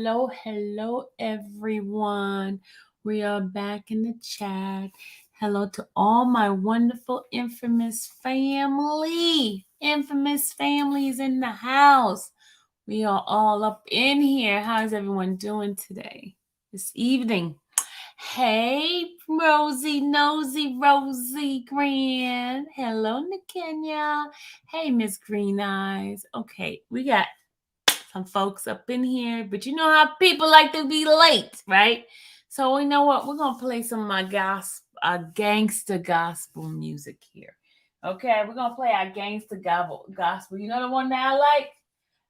hello, everyone. We are back in the chat. Hello to all my wonderful infamous family. Infamous families in the house. We are all up in here. How's everyone doing today? This evening. Hey, Rosie, Nosy, Rosie Grand. Hello, Nakenya. Hey, Miss Green Eyes. Okay, we got some folks up in here, but you know how people like to be late, right? So you know what? We're gonna play some of my gangster gospel music here. Okay, we're gonna play our gangster gospel. You know the one that I like?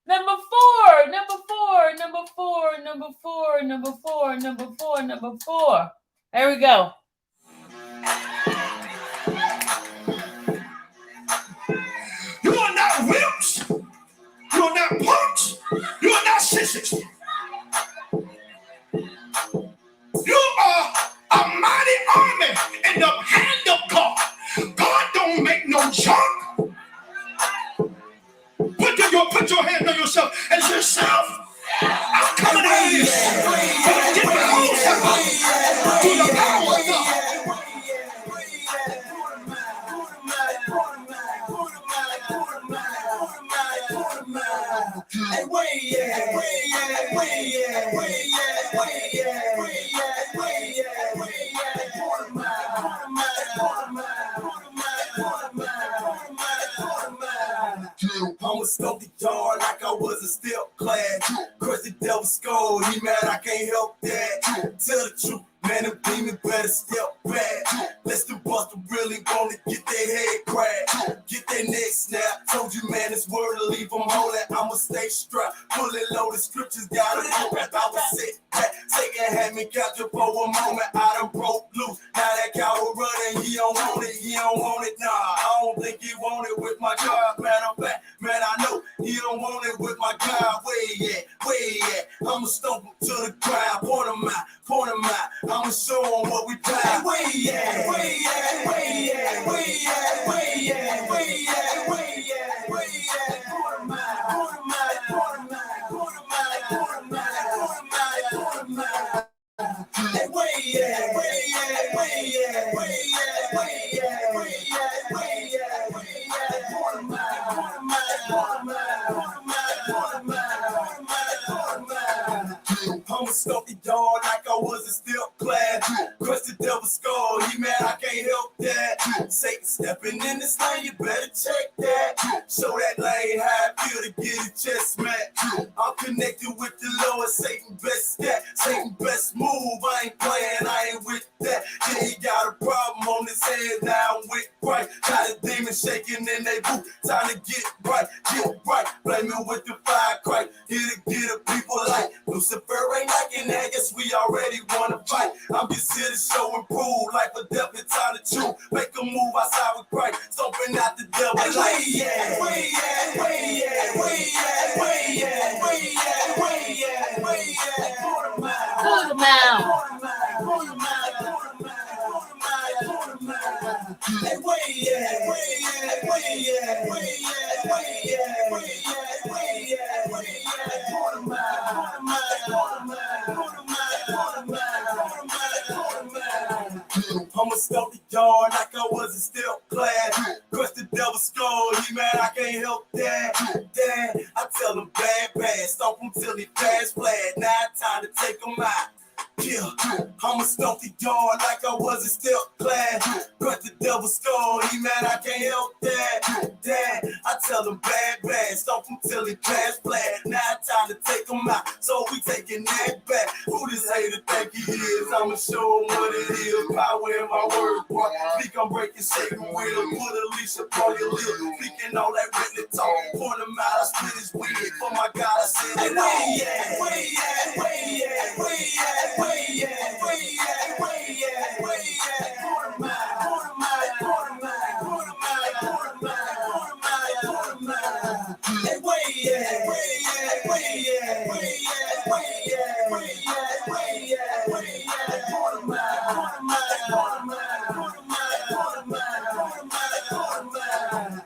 Number four, number four, number four, number four, number four, number four, number four. There we go. You are not whips. You are not punks. You are not sissies. You are a mighty army in the hand of God. God don't make no junk. Put your hand on yourself and yourself. I'm coming out of this. Get my hopes up to the power of God. I'ma stomp the yard like I was a step class. Crush the devil's skull, he mad, I can't help that. Tell the truth, man, the demon better step back. Let's the buster really wanna get their head cracked. Get their neck snapped. Told you, man, this word to leave them holy. I'ma stay strapped. Fully loaded scriptures, gotta go back. I was sit back. Satan had me captured for a moment. I done broke loose. Now that coward running, he don't want it. He don't want it. Nah, I don't think he want it with my God. Matter of fact, man, I know he don't want it with my God. Where he at? Where he at? I'ma stomp him to the ground. Point him out. Point him out. I'ma show him what we got. Where he at? Where he at? Where he at? Where he at? Where he at? Where he at? Where he at? Where he at? Point him out. Point him out. Point him out. Point him out. Point him out. Point him out. Point him out. Hey, where he at? Where he at? Where he at? Where he at? Where he at? Where he at? Where he at? Where he at? Point him out. Point him out. Point him out. Point him out. Point him out. Point him out. I'ma stomp the yard like I was a step class. Crush the devil's skull, he mad, I can't help that. Satan stepping in this lane, you better check that. Show that lane how I feel to get his chest smacked. I'm connected with the Lord, Satan best stat, Satan best move. I ain't playing, I ain't with that. Yeah, he got a problem on his head, now I'm with Christ. Got a demon shaking in they boot, time to get right, blame me with the fire Christ. Here to get a people like Lucifer ain't liking that, guess we already wanna fight. I'm just here to show and prove, like a devil time to chew. Make a move outside with Christ, stomping out the devil like where he at? Where he at? Where he at? Where he at? Where he at? Where he at? Where he at? Where he at? Put him out. Put 'em out. Put him out. Put him out. Put him out. Put him out. Put him out. Hey, where he at? Where he at? Where he at? Where he at? Where he at? Where he at? Where he at? Where he at? Put him out. Put him out. Put him out. Put him out. Put him out. Put him out. Put him out. I'ma stomp the yard like I was a step class. Crush the devil's skull, he mad, I can't help that. I tell him bad, stomp him till he pass flat. Now it's time to take him out. Yeah, I'ma stomp the yard like I was a step class. Crush the devil's skull, he mad, I can't help that. I tell him bad, stomp him till he pass flat. Now it's time to take him out, so we taking that back. Who this hater think he is? I'ma show him what it is. Power in my word, boy. Think I'm breaking Satan will. Put a leash upon your lip. Thinking all that written talk. Point him out, I split his wig. For my God, I said it all. Where he at? Where he at? Where he at? Where he at? Where he at? Where he at? Where he at? Where he at? Put him out. Put him out. Put him out. Put him out. Put him out. Put him out. Put him out. Hey, where he at? Where he at? Where he at? Where he at? Where he at? Where he at? Where he at? Where he at? Put him out. Put him out. Put him out. Put him out. Put him out. Put him out.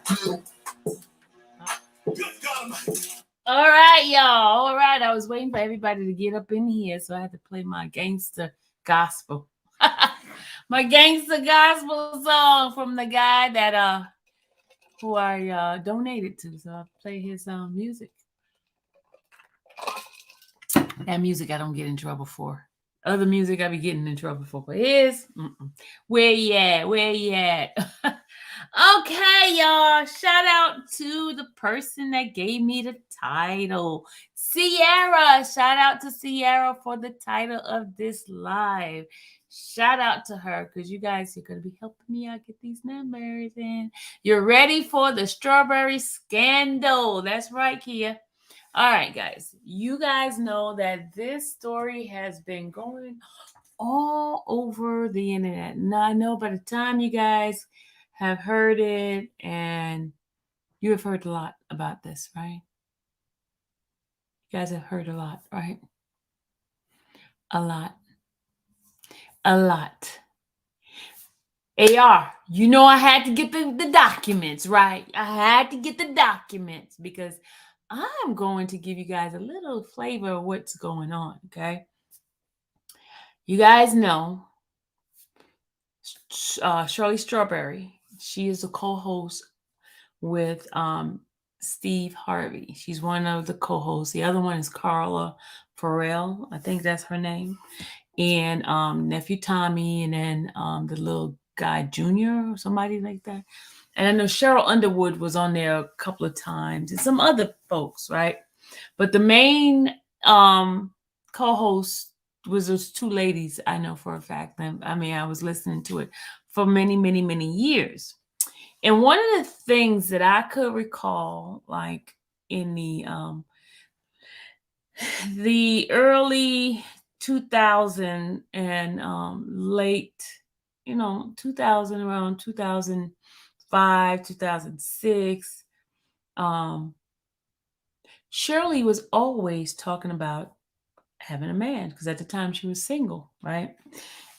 Good God. All right, y'all. All right. I was waiting waiting for everybody to get up in here, so I had to play my gangster gospel. My gangster gospel song from the guy that who I donated to. So I play his music. That music I don't get in trouble for. Other music I be getting in trouble for. But his, where you at? Where you at? Okay, y'all. Shout out to the person that gave me the title, Sierra. Shout out to Sierra for the title of this live. Shout out to her because you guys are going to be helping me out get these numbers in. You're ready for the strawberry scandal. That's right, Kia. All right, guys. You guys know that this story has been going all over the internet. Now, I know by the time you guys have heard it, and you have heard a lot about this, right? You guys have heard a lot, right? A lot. A lot. AR, you know I had to get the documents, right? I had to get the documents because I'm going to give you guys a little flavor of what's going on, okay? You guys know Shirley Strawberry. She is a co-host with Steve Harvey. She's one of the co-hosts. The other one is Carla Farrell. I think that's her name. And nephew Tommy, and then the little guy Junior or somebody like that. And I know Cheryl Underwood was on there a couple of times, and some other folks, right? But the main co-host was those two ladies. I know for a fact. I mean, I was listening to it for many, many, many years. And one of the things that I could recall, like in the early 2000 and late, 2000, around 2005, 2006, Shirley was always talking about having a man because at the time she was single, right?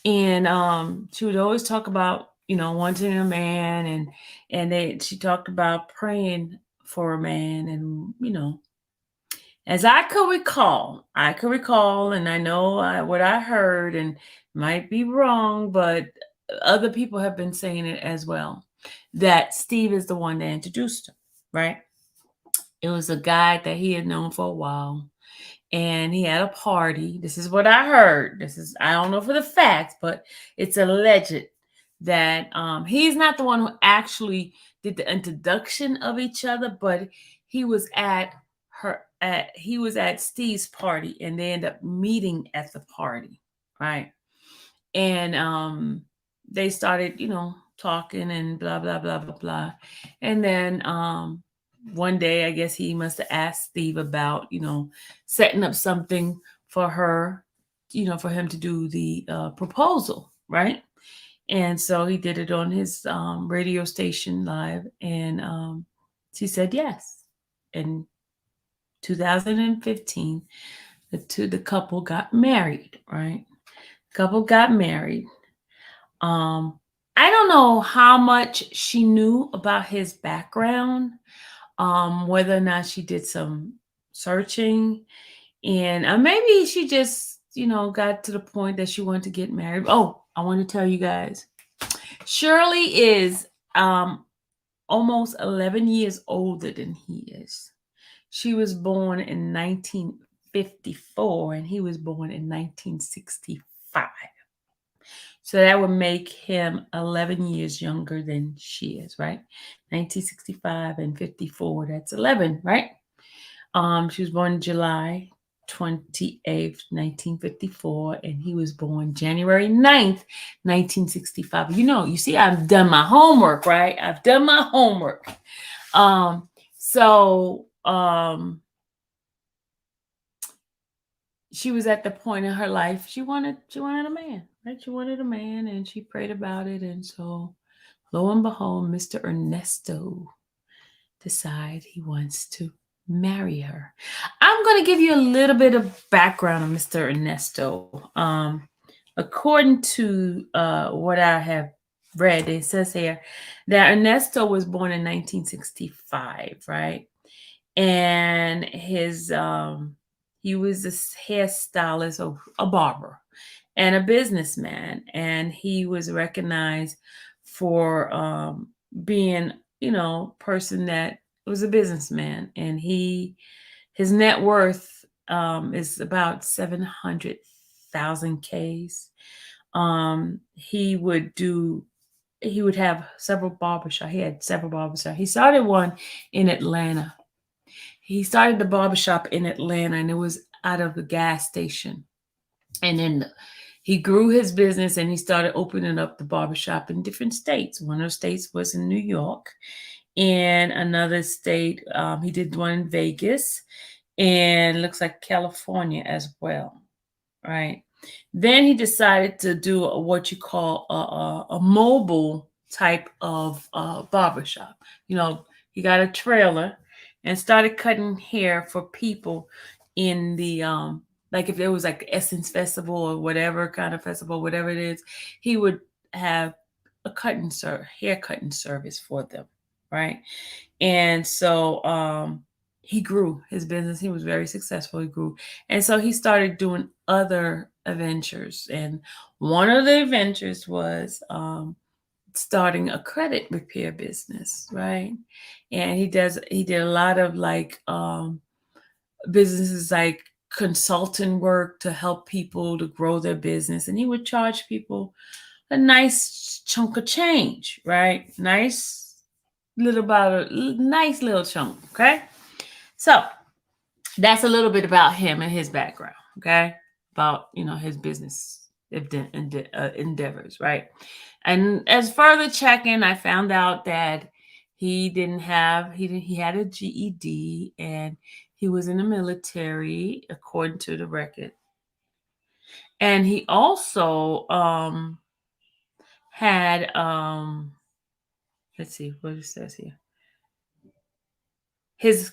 And she would always talk about wanting a man, and she talked about praying for a man, and as I could recall, and I know what I heard, and might be wrong, but other people have been saying it as well, that Steve is the one that introduced her, right? It was a guy that he had known for a while, and he had a party. This is what I heard. I don't know for the facts, but it's alleged that he's not the one who actually did the introduction of each other, but he was at Steve's party, and they ended up meeting at the party, right? And they started, talking and blah blah blah blah blah, and then one day I guess he must have asked Steve about setting up something for her, for him to do the proposal, right? And so he did it on his radio station live, and she said yes. In 2015, the couple got married, right? Couple got married. I don't know how much she knew about his background, whether or not she did some searching, and maybe she just got to the point that she wanted to get married. Oh, I want to tell you guys, Shirley is almost 11 years older than he is. She was born in 1954 and he was born in 1965. So that would make him 11 years younger than she is, right? 1965 and 54, that's 11, right? She was born July 28th, 1954, and he was born January 9th, 1965. You see, I've done my homework, right? I've done my homework. So she was at the point in her life she wanted a man, right? She wanted a man, and she prayed about it, and so lo and behold, Mr. Ernesto decides he wants to marry her. I'm going to give you a little bit of background on Mr. Ernesto. According to what I have read, it says here that Ernesto was born in 1965, right? And his He was a hairstylist, or a barber, and a businessman. And he was recognized for being, person that was a businessman. And his net worth is about 700,000 Ks. He would do he would have several barbershops. He had several barbershops. He started one in Atlanta. He started the barbershop in Atlanta, and it was out of the gas station. And then he grew his business, and he started opening up the barbershop in different states. One of the states was in New York. In another state, he did one in Vegas, and looks like California as well, right? Then he decided to do what you call a mobile type of barbershop. He got a trailer and started cutting hair for people in the like if there was like Essence Festival or whatever kind of festival, whatever it is, he would have a hair cutting service for them, right? And so he grew his business. He was very successful. He grew. And so he started doing other adventures. And one of the adventures was starting a credit repair business, right? And he did a lot of like businesses like consulting work to help people to grow their business. And he would charge people a nice chunk of change, right? Nice little chunk. Okay. So that's a little bit about him and his background. Okay. About, his business endeavors. Right. And as further checking, I found out that he had a GED, and he was in the military according to the record. And he also had let's see what it says here. His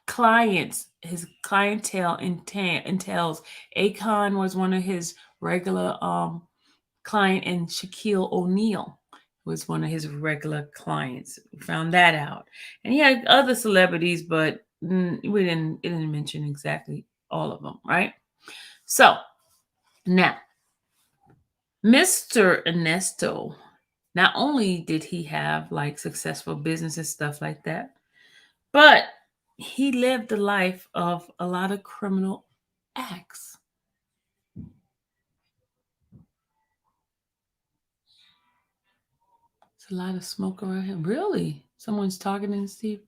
clientele entails Akon was one of his regular client, and Shaquille O'Neal was one of his regular clients. We found that out. And he had other celebrities, but it didn't mention exactly all of them, right? So now Mr. Ernesto, not only did he have like successful business and stuff like that, but he lived the life of a lot of criminal acts. There's a lot of smoke around here. Really? Someone's talking to Steve?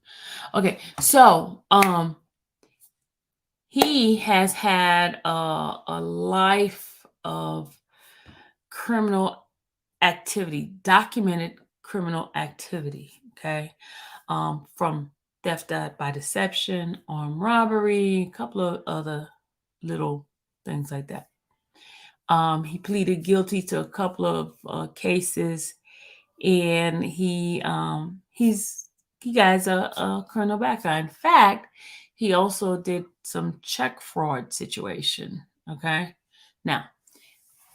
Okay, so he has had a life of criminal activity, documented criminal activity, okay? From theft by deception, armed robbery, a couple of other little things like that. He pleaded guilty to a couple of cases, and he has a criminal background. In fact, he also did some check fraud situation. Okay, now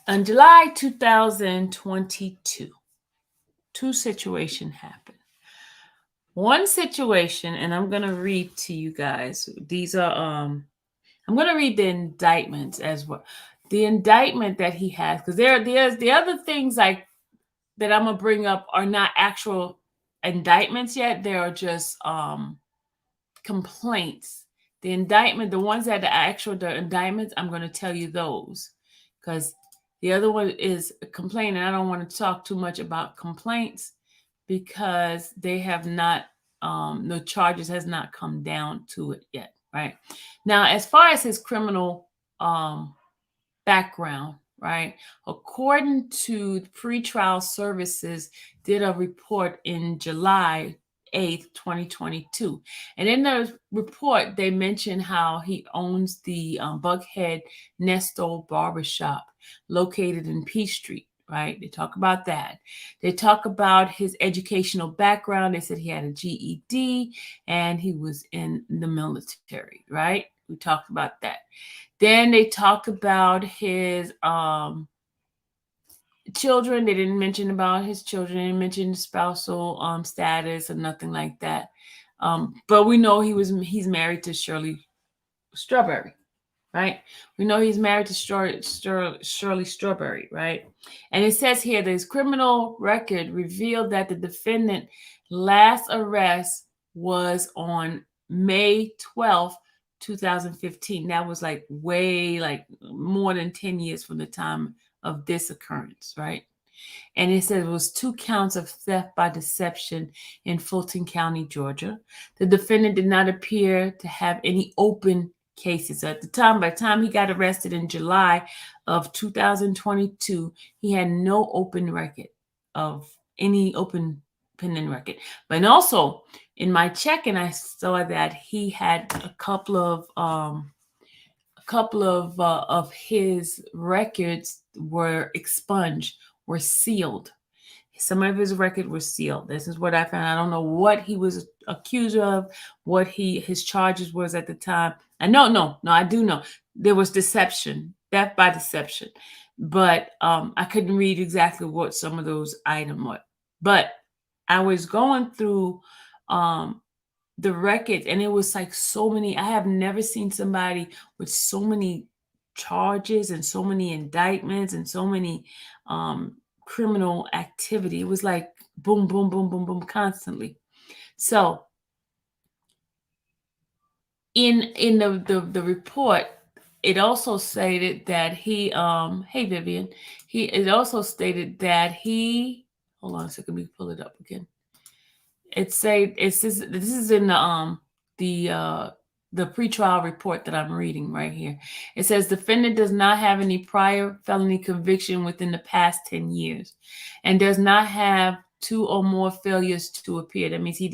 in July 2022, two situations happened. One situation, and I'm gonna read to you guys. These are I'm gonna read the indictments as well. The indictment that he has, because there's the other things like that I'm gonna bring up are not actual indictments yet. They are just complaints. The indictment, the ones that the indictments, I'm gonna tell you those, because the other one is a complaint, and I don't want to talk too much about complaints because they have not no charges has not come down to it yet, right? Now, as far as his criminal background, right? According to pretrial services, did a report in July 8th, 2022. And in the report, they mentioned how he owns the Buckhead Nesto Barbershop located in Peachtree, right? They talk about that. They talk about his educational background. They said he had a GED and he was in the military, right? We talked about that. Then they talk about his children. They didn't mention about his children. They didn't mention spousal status or nothing like that. But we know he's married to Shirley Strawberry. right? We know he's married to Shirley Strawberry, right? And it says here that his criminal record revealed that the defendant last arrest was on May 12th, 2015. That was like way, like more than 10 years from the time of this occurrence, right? And it said it was 2 counts of theft by deception in Fulton County, Georgia. The defendant did not appear to have any open cases. So at the time, by the time he got arrested in July of 2022, he had no open record of any open pending record. But also in my check-in, I saw that he had a couple of his records were expunged, were sealed. Some of his record was sealed. This is what I found. I don't know what he was accused of, what his charges was at the time. I no, I do know there was deception, theft by deception, but I couldn't read exactly what some of those items were. But I was going through the records, and it was like so many. I have never seen somebody with so many charges and so many indictments and so many criminal activity. It was like boom, boom, boom, boom, boom, constantly. So in the report, it also stated that he hey Vivian, it also stated that he, hold on a second, let me pull it up again. This is in the pretrial report that I'm reading right here. It says defendant does not have any prior felony conviction within the past 10 years and does not have 2 or more failures to appear. That means he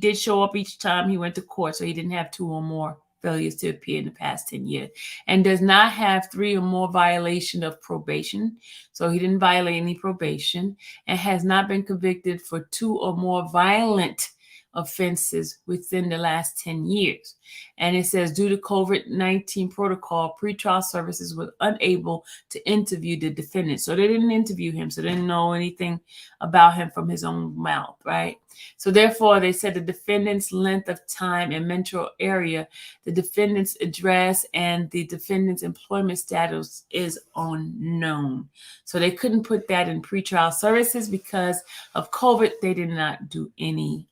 did show up each time he went to court, so he didn't have 2 or more failures to appear in the past 10 years, and does not have 3 or more violation of probation. So he didn't violate any probation, and has not been convicted for 2 or more violent offenses within the last 10 years. And it says, due to COVID-19 protocol, pretrial services were unable to interview the defendant. So they didn't interview him. So they didn't know anything about him from his own mouth, right? So therefore, they said the defendant's length of time and metro area, the defendant's address, and the defendant's employment status is unknown. So they couldn't put that in pretrial services because of COVID. They did not do any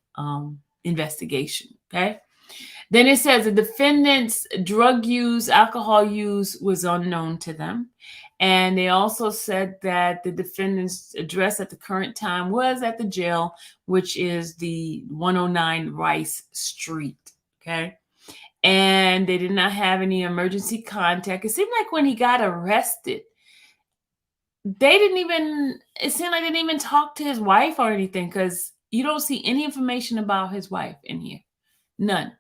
investigation. Okay. Then it says the defendant's drug use, alcohol use was unknown to them. And they also said that the defendant's address at the current time was at the jail, which is the 109 Rice Street. Okay. And they did not have any emergency contact. It seemed like when he got arrested, it seemed like they didn't even talk to his wife or anything, because you don't see any information about his wife in here. None.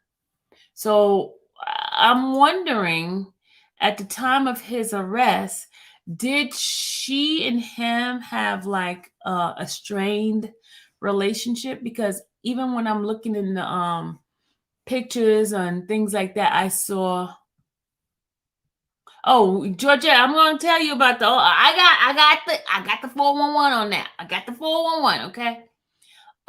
So I'm wondering, at the time of his arrest, did she and him have like a strained relationship? Because even when I'm looking in the pictures and things like that, I saw. Oh, Georgia, I'm gonna tell you about I got the 411 on that. I got the 411, okay?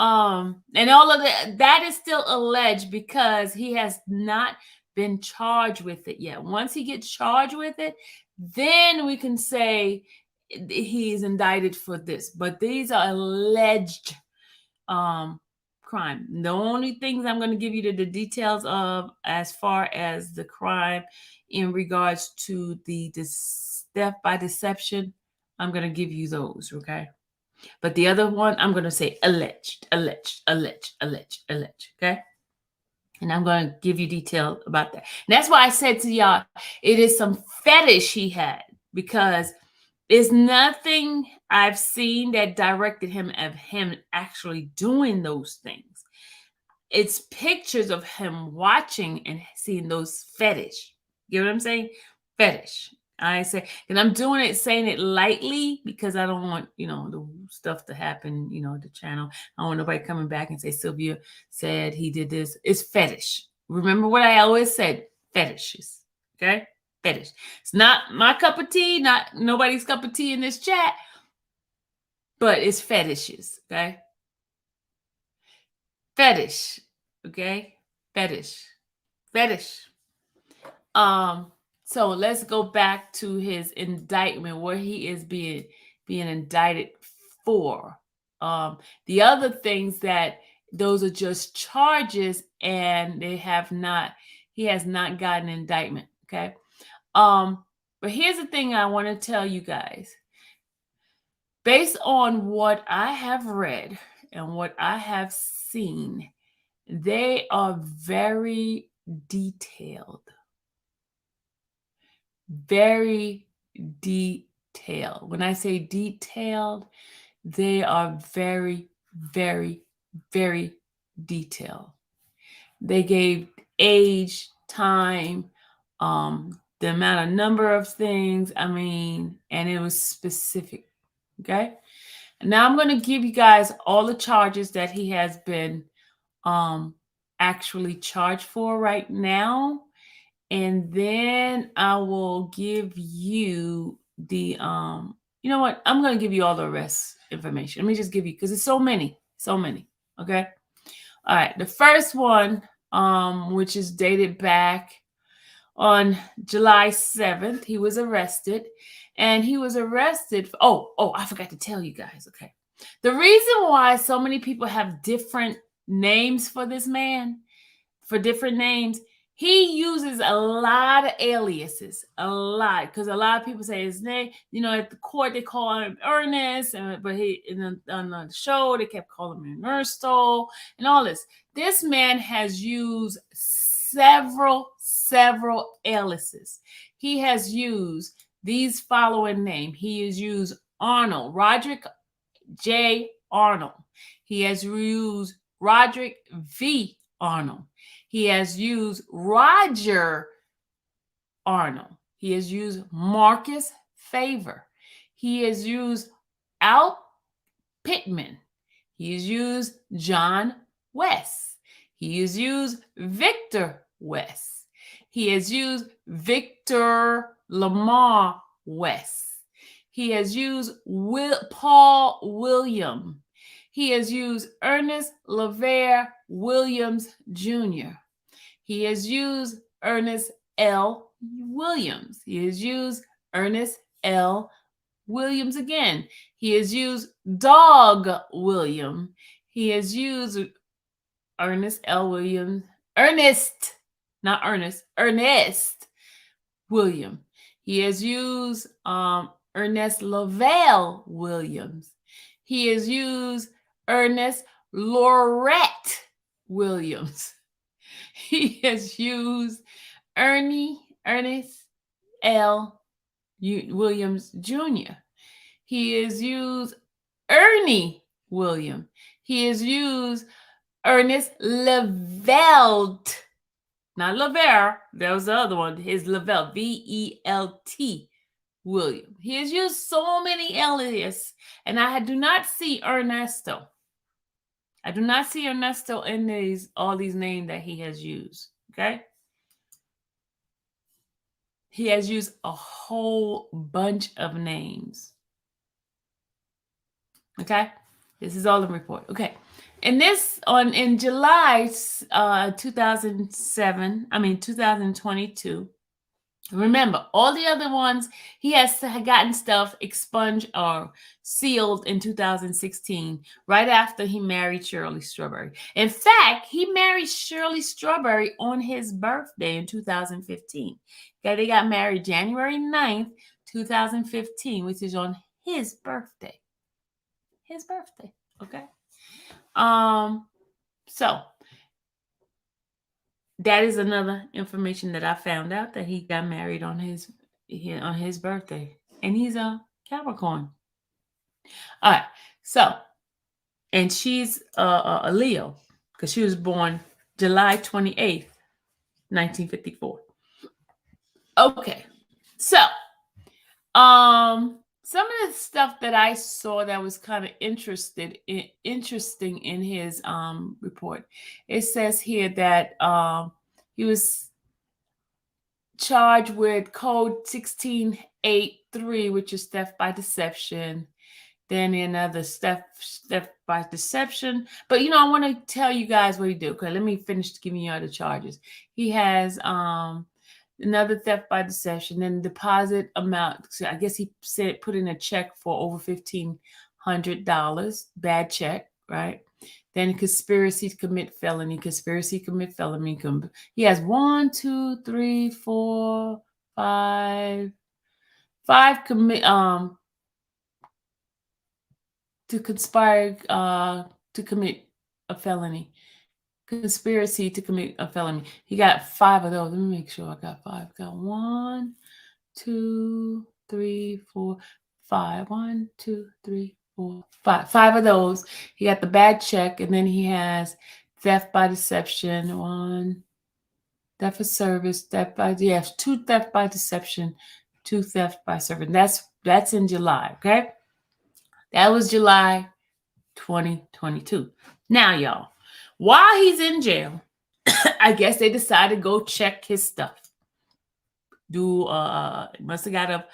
And all of that is still alleged because he has not been charged with it yet. Once he gets charged with it, then we can say he's indicted for this. But these are alleged crime. The only things I'm going to give you the details of as far as the crime in regards to the theft by deception, I'm going to give you those, okay? But the other one, I'm going to say alleged, okay? And I'm going to give you detail about that. And that's why I said to y'all, it is some fetish he had, because there's nothing I've seen that directed him of him actually doing those things. It's pictures of him watching and seeing those fetish. You know what I'm saying? Fetish. I say, and I'm doing it, saying it lightly, because I don't want, the stuff to happen, the channel. I don't want nobody coming back and say Sylvia said he did this. It's fetish. Remember what I always said, fetishes. Okay? Fetish. It's not my cup of tea, not nobody's cup of tea in this chat, but it's fetishes. Okay? Fetish. Okay? Fetish. So let's go back to his indictment, where he is being indicted for. The other things that those are just charges, and they have not. He has not gotten an indictment. Okay. But here's the thing I want to tell you guys. Based on what I have read and what I have seen, they are very detailed. Very detailed. When I say detailed, they are very, very, very detailed. They gave age, time, the amount of number of things. I mean, and it was specific. Okay. Now I'm going to give you guys all the charges that he has been actually charged for right now. And then I will give you the you know what? I'm going to give you all the rest information. Let me just give you, because it's so many. Okay. All right. The first one, which is dated back on July 7th, he was arrested. And he was arrested. I forgot to tell you guys. Okay. The reason why so many people have different names for this man, for different names, he uses a lot of aliases, a lot, because a lot of people say his name. You know, at the court they call him Ernest, but on the show they kept calling him Ernesto and all this. This man has used several aliases. He has used these following names. He has used Arnold, Roderick J. Arnold. He has used Roderick V. Arnold. He has used Roger Arnold. He has used Marcus Favor. He has used Al Pittman. He has used John West. He has used Victor West. He has used Victor Lamar West. He has used Paul William. He has used Ernest Williams Jr. He has used Ernest L. Williams. He has used Ernest L. Williams again. He has used Dog William. He has used Ernest L. Williams. Ernest William. He has used Ernest Lavelle Williams. He has used Ernest Lorette Williams. He has used Ernest L. Williams Jr. He has used Ernie William. He has used Ernest Levelt. Not Lavere. That was the other one. His Levelt. V-E-L-T. William. He has used so many aliases. And I do not see Ernesto. I do not see Ernesto in all these names that he has used. Okay? He has used a whole bunch of names. Okay? This is all the report. Okay. In July 2022, remember, all the other ones, he has gotten stuff expunged or sealed in 2016, right after he married Shirley Strawberry. In fact, he married Shirley Strawberry on his birthday in 2015. Okay, they got married January 9th, 2015, which is on his birthday. His birthday, okay? So that is another information that I found out, that he got married on his birthday, and he's a Capricorn. All right, so, and she's a Leo, because she was born July 28th, 1954. Okay, so some of the stuff that I saw that was kind of interesting in his report. It says here that he was charged with code 1683, which is theft by deception. Then another theft by deception. But I want to tell you guys what he did. Okay, let me finish giving you other charges. He has another theft by deception, then deposit amount. So I guess he said put in a check for over $1,500, bad check, right? Then conspiracy to commit felony, conspiracy to commit felony. He has 1, 2, 3, 4, 5 commit to conspire to commit a felony. Conspiracy to commit a felony. He got 5 of those. Let me make sure I got 5. Got 1, 2, 3, 4, 5. 1, 2, 3, 4, 5. 5 of those. He got the bad check, and then he has theft by deception. 1, theft of service, theft by 2 theft by deception, 2 theft by service. That's in July. Okay, that was July 2022. Now, y'all, while he's in jail, I guess they decided to go check his stuff. Must have got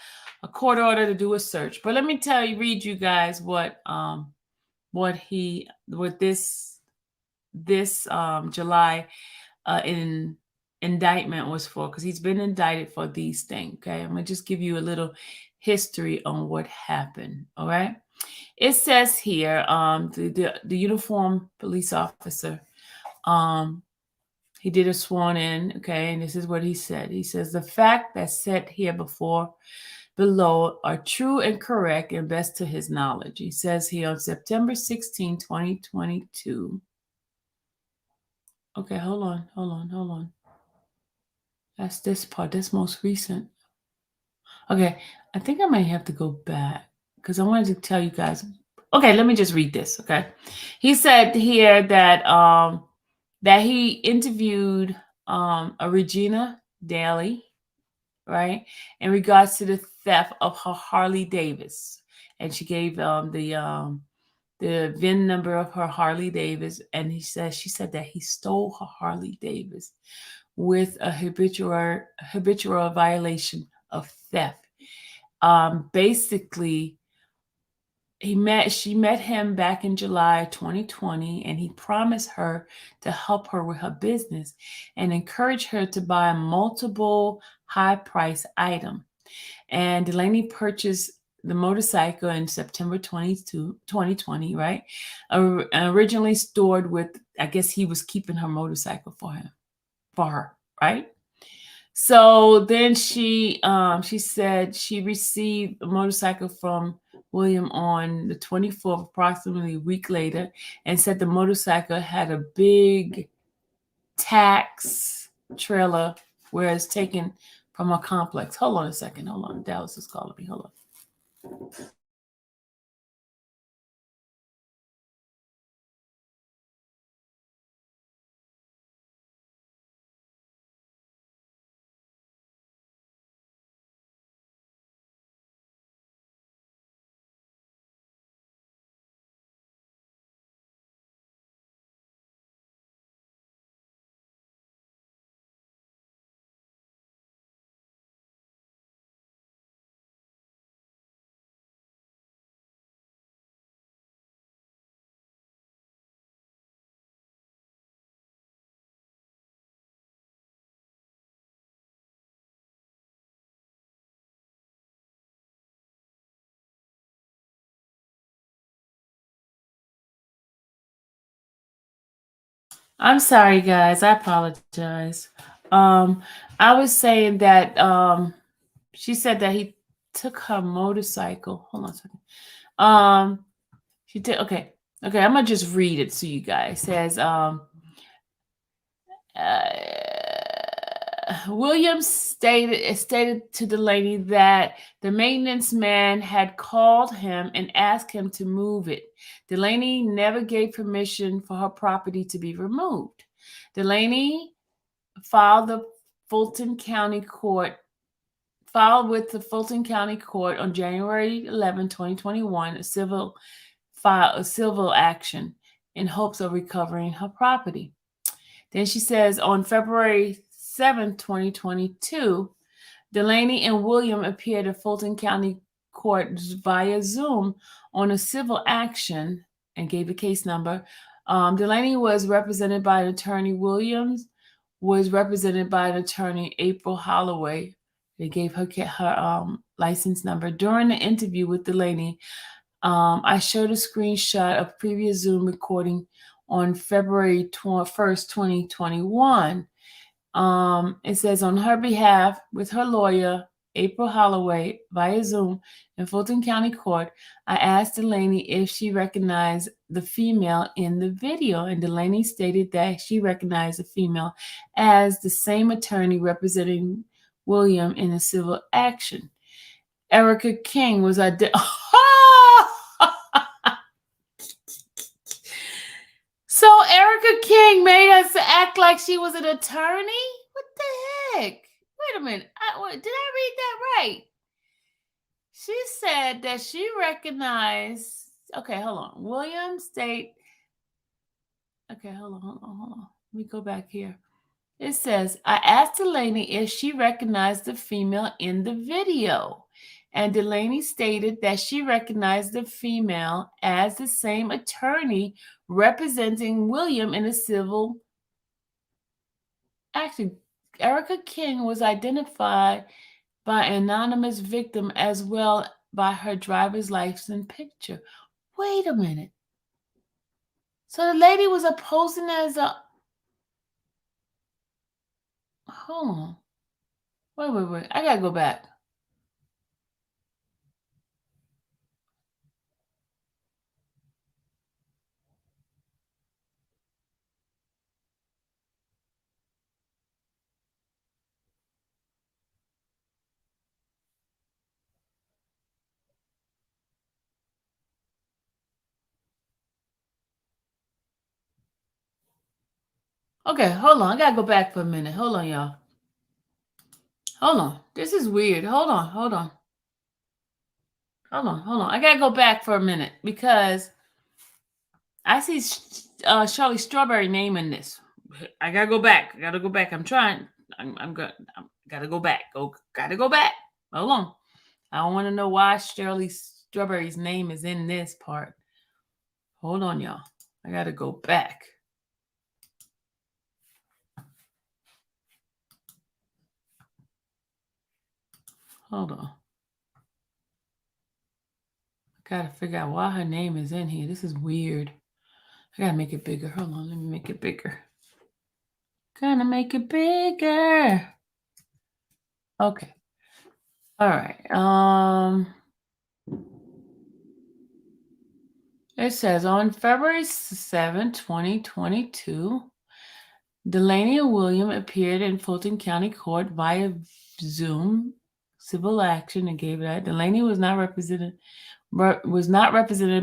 a court order to do a search. But let me read you guys what this July indictment was for, because he's been indicted for these things. Okay, I'm gonna just give you a little history on what happened. All right. It says here, the uniformed police officer, he did a sworn in, okay, and this is what he said. He says, the fact that's set here below are true and correct and best to his knowledge. He says here on September 16, 2022. Okay, hold on. That's this part. That's most recent. Okay, I think I might have to go back because I wanted to tell you guys. Okay, let me just read this, okay? He said here that that he interviewed a Regina Daly, right, in regards to the theft of her Harley Davis, and she gave the VIN number of her Harley Davis, and she said that he stole her Harley Davis with a habitual violation of theft. Basically, she met him back in July 2020, and he promised her to help her with her business and encourage her to buy multiple high-price items. And Delaney purchased the motorcycle in September 2020, right? Originally stored with, I guess he was keeping her motorcycle for her, right? So then she said she received a motorcycle from William on the 24th, approximately a week later, and said the motorcycle had a big tax trailer where it's taken from a complex. Hold on a second. Hold on. Dallas is calling me. Hold on. I'm sorry, guys. I apologize. I was saying that she said that he took her motorcycle. Hold on a second. She did. Okay. I'm gonna just read it to you guys. It says Williams stated to Delaney that the maintenance man had called him and asked him to move it. Delaney never gave permission for her property to be removed. Delaney filed with the Fulton County Court on January 11, 2021, a civil action in hopes of recovering her property. Then she says on February 7, 2022, Delaney and William appeared at Fulton County Court via Zoom on a civil action and gave a case number. Delaney was represented by attorney Williams was represented by an attorney, April Holloway. They gave her license number. During the interview with Delaney, I showed a screenshot of previous Zoom recording on February 1st, 2021. It says, on her behalf, with her lawyer, April Holloway, via Zoom in Fulton County Court, I asked Delaney if she recognized the female in the video, and Delaney stated that she recognized the female as the same attorney representing William in a civil action. Erica King was So Erica King made us act like she was an attorney? What the heck? Wait a minute. Did I read that right? She said that she recognized. Okay, hold on. William State. Okay, hold on. Let me go back here. It says, I asked Delaney if she recognized the female in the video. And Delaney stated that she recognized the female as the same attorney representing William in a civil action. Erica King was identified by an anonymous victim as well by her driver's license picture. Wait a minute. So the lady was posing as a... Hold on. Wait. I gotta go back. Okay, hold on. I gotta go back for a minute. Hold on, y'all. Hold on. This is weird. Hold on. I gotta go back for a minute because I see Shirley Strawberry name in this. I gotta go back. I'm trying. I'm gotta go back. Gotta go back. Hold on. I don't want to know why Shirley Strawberry's name is in this part. Hold on, y'all. I gotta go back. Hold on. I gotta figure out why her name is in here. This is weird. I gotta make it bigger. Hold on, let me make it bigger. Gonna make it bigger. Okay. All right. It says on February 7, 2022, Delaney and William appeared in Fulton County Court via Zoom civil action and gave that. Delaney was not represented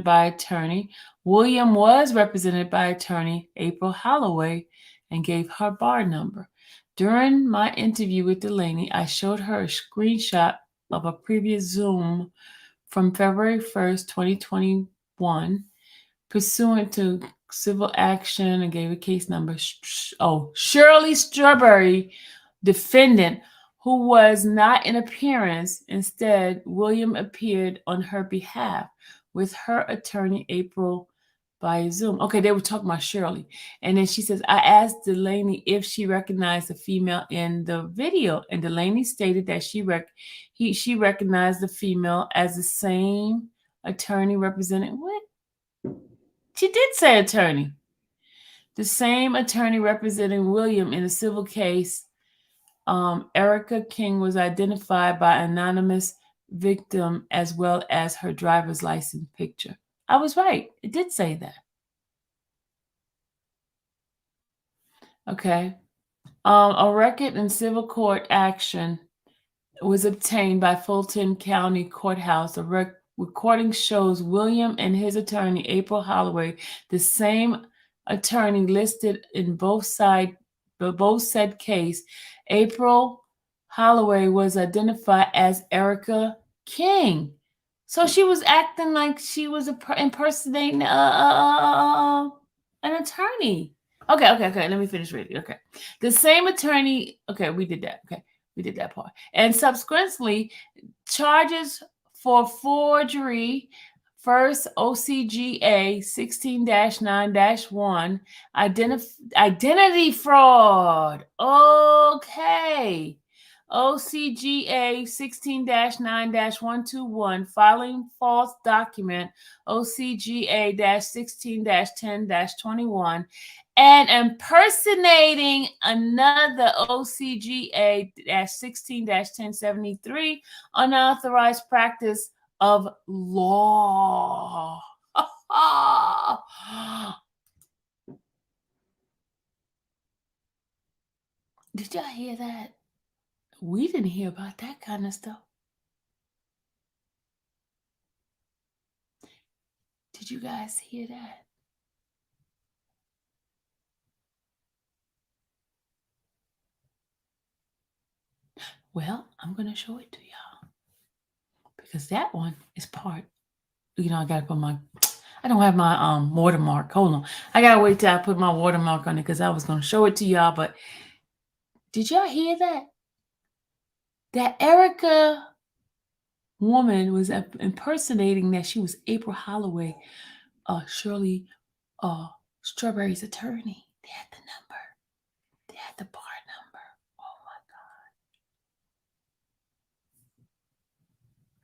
by attorney. William was represented by attorney April Holloway and gave her bar number. During my interview with Delaney, I showed her a screenshot of a previous Zoom from February 1st, 2021, pursuant to civil action, and gave a case number. Shirley Strawberry, defendant, who was not in appearance. Instead, William appeared on her behalf with her attorney, April, by Zoom. Okay, they were talking about Shirley. And then she says, I asked Delaney if she recognized the female in the video. And Delaney stated that she recognized the female as the same attorney representing... What? She did say attorney. The same attorney representing William in a civil case. Erica King was identified by an anonymous victim as well as her driver's license picture. I was right. It did say that. Okay. A record in civil court action was obtained by Fulton County Courthouse. The recording shows William and his attorney, April Holloway, the same attorney listed in both said case. April Holloway was identified as Erica King. So she was acting like she was impersonating an attorney. Okay. Let me finish reading. Okay. The same attorney. Okay, we did that. Okay. We did that part. And subsequently, charges for forgery, First, OCGA 16-9-1, identity fraud. Okay. OCGA 16-9-121, filing false document, OCGA 16-10-21, and impersonating another OCGA 16-1073, unauthorized practice of law. Did y'all hear that? We didn't hear about that kind of stuff. Did you guys hear that? Well, I'm going to show it to y'all. Because that one is part, I got to put I don't have my watermark. Hold on. I got to wait till I put my watermark on it because I was going to show it to y'all. But did y'all hear that? That Erica woman was impersonating that she was April Holloway, Shirley Strawberry's attorney. They had the number. They had the bar number. Oh my God.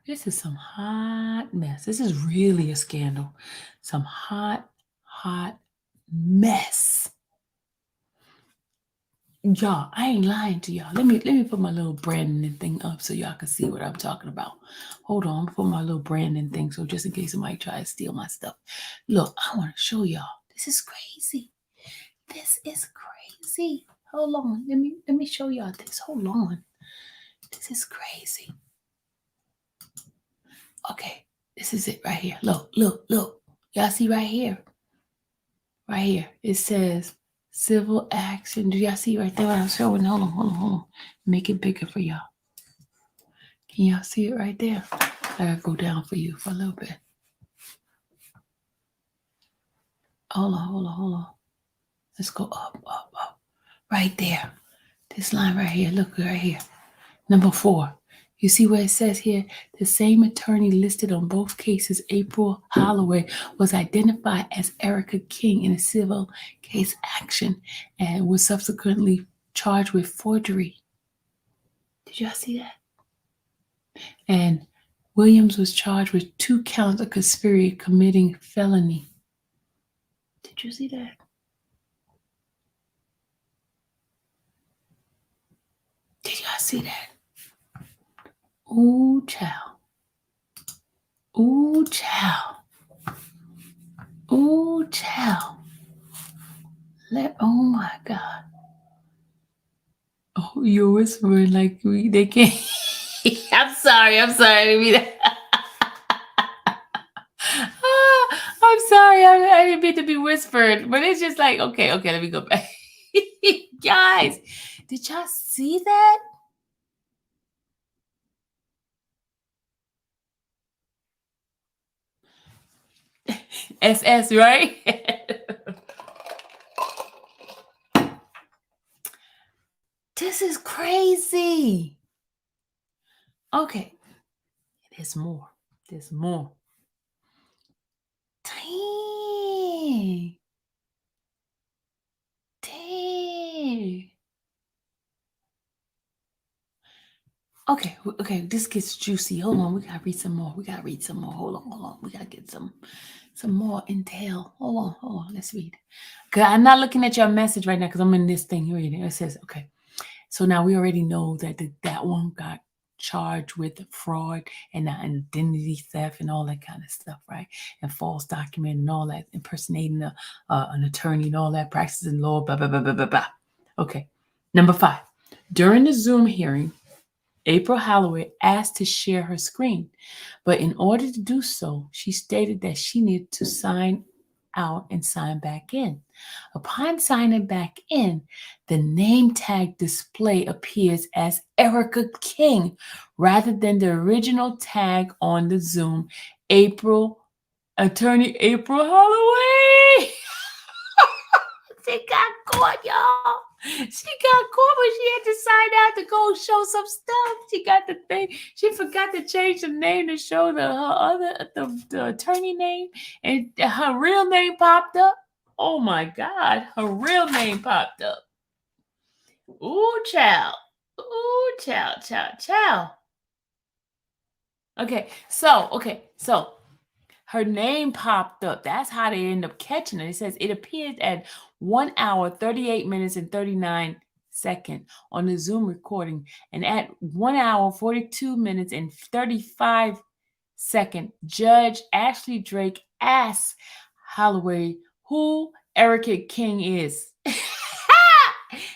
This is some hot mess. This is really a scandal. Some hot mess. Y'all, I ain't lying to y'all. Let me put my little branding thing up so y'all can see what I'm talking about. Hold on, I'm gonna put my little branding thing so just in case somebody tries to steal my stuff. Look, I want to show y'all. This is crazy. This is crazy. Hold on. Let me show y'all this. Hold on. This is crazy. Okay, this is it right here. Look. Y'all see right here? Right here. It says civil action. Do y'all see right there what I'm showing? Hold on. Make it bigger for y'all. Can y'all see it right there? I gotta go down for you for a little bit. Hold on. Let's go up. Right there. This line right here. Look right here. Number 4. You see where it says here, the same attorney listed on both cases, April Holloway, was identified as Erica King in a civil case action and was subsequently charged with forgery. Did y'all see that? And Williams was charged with 2 counts of conspiracy committing felony. Did you see that? Did y'all see that? Ooh, child. Oh my God. Oh, you're whispering like they can't. I'm sorry. I didn't mean that. I'm sorry. I didn't mean to be whispered, but it's just like, okay, let me go back. Guys, did y'all see that? SS, right? This is crazy. Okay. There's more. Dang. Okay, this gets juicy. Hold on, we gotta read some more. Hold on. We gotta get some more intel. Hold on. Let's read. Cause I'm not looking at your message right now because I'm in this thing reading. It says, okay. So now we already know that that one got charged with fraud and identity theft and all that kind of stuff, right? And false document and all that, impersonating an attorney and all that, practicing law, blah, blah, blah, blah, blah, blah. Okay. Number 5. During the Zoom hearing, April Holloway asked to share her screen, but in order to do so, she stated that she needed to sign out and sign back in. Upon signing back in, the name tag display appears as Erica King rather than the original tag on the Zoom, Attorney April Holloway. They got caught, y'all. She got caught when she had to sign out to go show some stuff. She got the thing. She forgot to change the name to show the attorney name, and her real name popped up. Oh my God, her real name popped up. Ooh, child. Ooh, child, child, child. Okay, so her name popped up. That's how they end up catching it. It says it appeared at 1 hour, 38 minutes, and 39 seconds on the Zoom recording. And at 1 hour, 42 minutes, and 35 seconds, Judge Ashley Drake asked Holloway who Erica King is.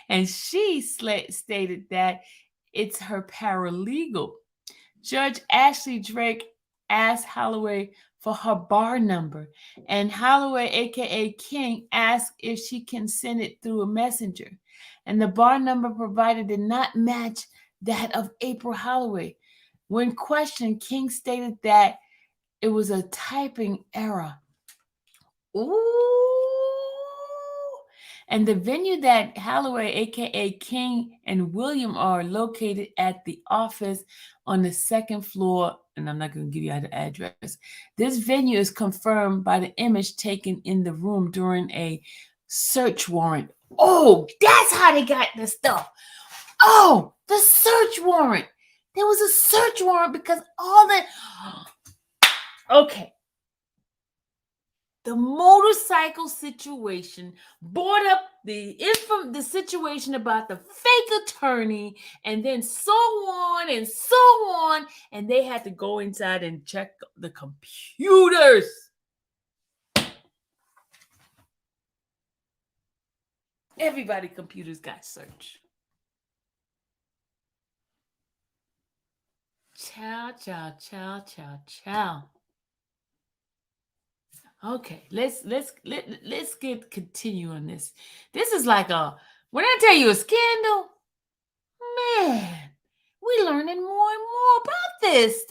And she stated that it's her paralegal. Judge Ashley Drake asked Holloway for her bar number, and Holloway, aka King, asked if she can send it through a messenger. And the bar number provided did not match that of April Holloway. When questioned, King stated that it was a typing error. Ooh. And the venue that Holloway, aka King, and William are located at the office on the second floor, and I'm not going to give you the address. This venue is confirmed by the image taken in the room during a search warrant. Oh, that's how they got the stuff. Oh, the search warrant. There was a search warrant because all that. Okay. The motorcycle situation brought up the situation about the fake attorney, and then so on and so on, and they had to go inside and check the computers. Everybody's computers got searched. Chow. Okay, let's continue on this. This is like when I tell you a scandal, man, we learning more and more about this.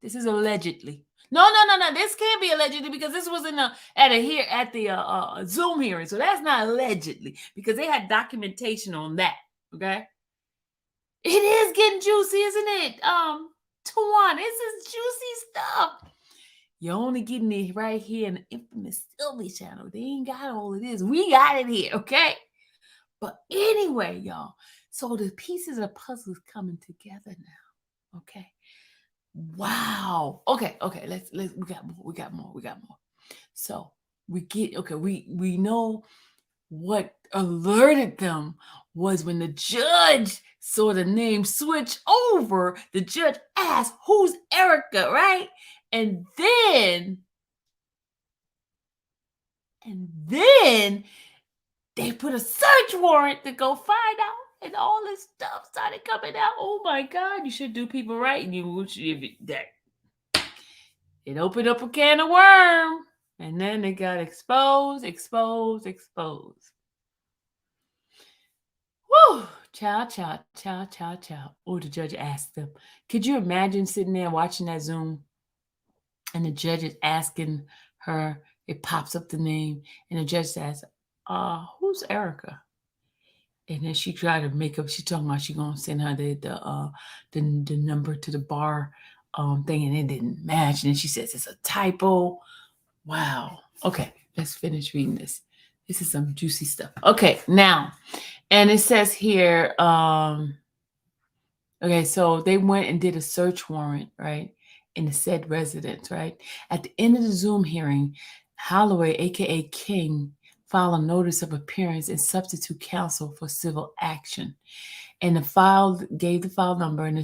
This is allegedly. No. This can't be allegedly because this was at the Zoom hearing, so that's not allegedly because they had documentation on that. Okay, it is getting juicy, isn't it? Tawana, this is juicy stuff. You're only getting it right here in the infamous Sylvie channel. They ain't got all of this. We got it here, okay? But anyway, y'all. So the pieces of the puzzle is coming together now, okay? Wow. Okay. We got more. So we know what alerted them was when the judge saw the name switch over. The judge asked, "Who's Erica?" Right? And then they put a search warrant to go find out, and all this stuff started coming out. Oh my God! You should do people right, and it opened up a can of worm, and then it got exposed. Woo! Chow. Oh, the judge asked them. Could you imagine sitting there watching that Zoom? And the judge is asking her, it pops up the name, and the judge says, who's Erica? And then she tried to make up, she talking about she gonna send her the number to the bar thing, and it didn't match. And then she says it's a typo. Wow. Okay, let's finish reading this. This is some juicy stuff. Okay, now, and it says here, okay, so they went and did a search warrant, right? In the said residence, right? At the end of the Zoom hearing, Holloway, aka King, filed a notice of appearance and substitute counsel for civil action. And the file gave the file number, and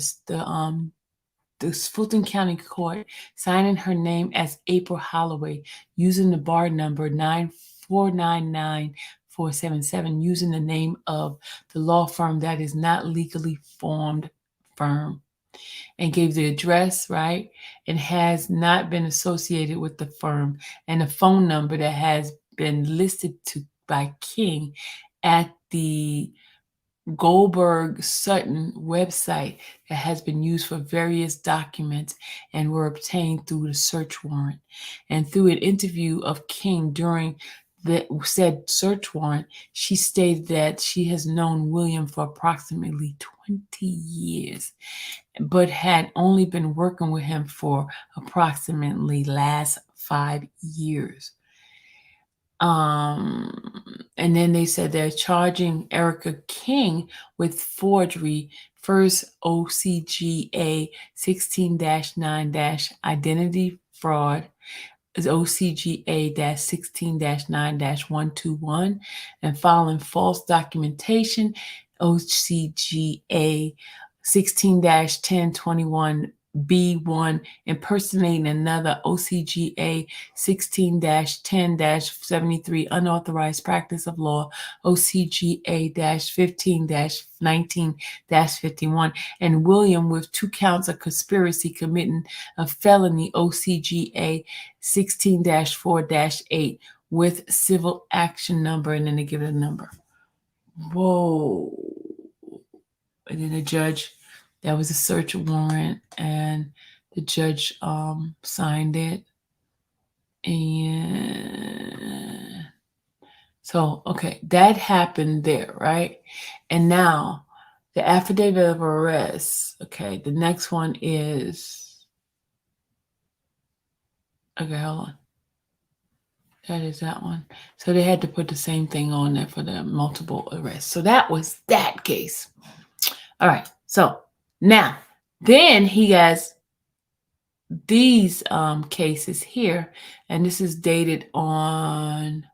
the Fulton County Court signing her name as April Holloway, using the bar number 9499477, using the name of the law firm that is not legally formed firm, and gave the address, right, and has not been associated with the firm, and the phone number that has been listed by King at the Goldberg Sutton website that has been used for various documents and were obtained through the search warrant, and through an interview of King during that said search warrant, she stated that she has known William for approximately 20 years, but had only been working with him for approximately last 5 years. Um, and then they said they're charging Erica King with forgery, first OCGA 16-9- identity fraud, is OCGA 16-9-121, and filing false documentation, OCGA 16-1021B1, impersonating another, OCGA 16-10-73, unauthorized practice of law, OCGA 15-19-51, and William with 2 counts of conspiracy committing a felony, OCGA 16-4-8, with civil action number, and then they give it a number. Whoa. And then the judge, that was a search warrant, and the judge signed it. And so, okay, that happened there, right? And now the affidavit of arrest. Okay, the next one is, okay, hold on. That is that one. So they had to put the same thing on there for the multiple arrests. So that was that case. All right. So now, then he has these cases here, and this is dated on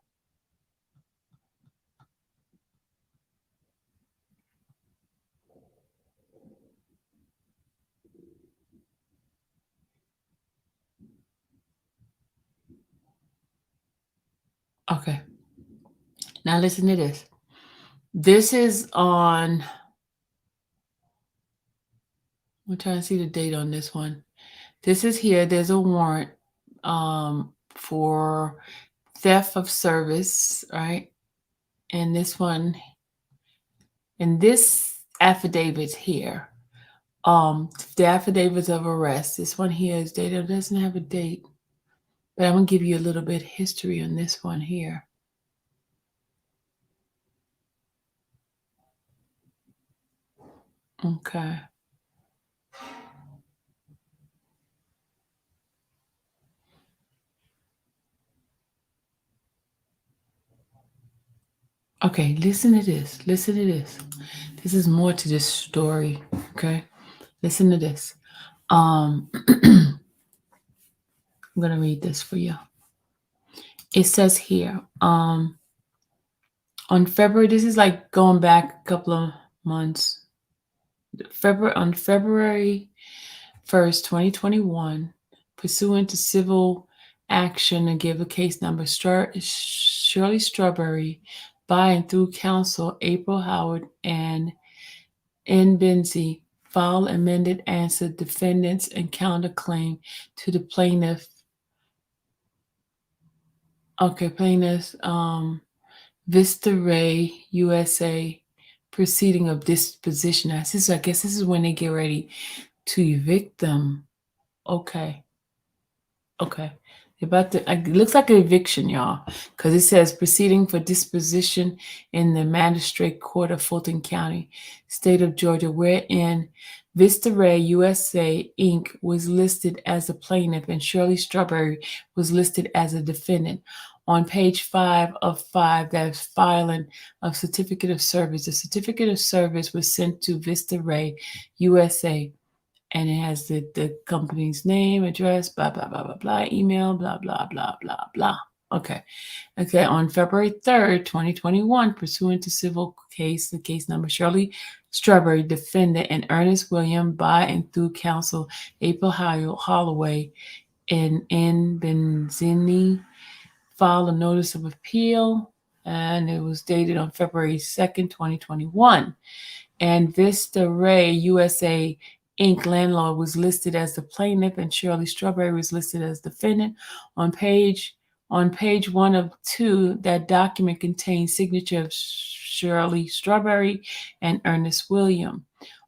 okay. Now listen to this. This is on, I'm trying to see the date on this one. This is here. There's a warrant for theft of service, right? And this one, and this affidavit here, the affidavits of arrest. This one here is dated, doesn't have a date, but I'm gonna give you a little bit history on this one here. Okay. Okay, listen to this. Listen to this. This is more to this story. Okay. Listen to this. I'm gonna read this for you. It says here, on February, this is like going back a couple of months. On February 1st, 2021, pursuant to civil action and give a case number, Shirley Strawberry, by and through counsel April Howard and N. Benzie, file amended answer defendants and counterclaim to the plaintiff. Okay, plaintiffs, Vista Ray, USA, proceeding of disposition. I guess this is when they get ready to evict them. Okay. Okay. About the, it looks like an eviction, y'all, because it says proceeding for disposition in the magistrate court of Fulton County, state of Georgia, wherein Vista Ray USA Inc. was listed as a plaintiff and Shirley Strawberry was listed as a defendant. On page 5 of 5, that's filing of certificate of service. The certificate of service was sent to Vista Ray USA, and it has the company's name, address, blah, blah, blah, blah, blah, email, blah, blah, blah, blah, blah. Okay. Okay. On February 3rd, 2021, pursuant to civil case, the case number Shirley Strawberry, defendant, and Ernest Williams, by and through counsel April Holloway and N. Benzini, filed a notice of appeal, and it was dated on February 2nd, 2021. And Vista Ray USA Inc. landlord was listed as the plaintiff and Shirley Strawberry was listed as defendant. On page 1 of 2, that document contains signature of Shirley Strawberry and Ernest Williams.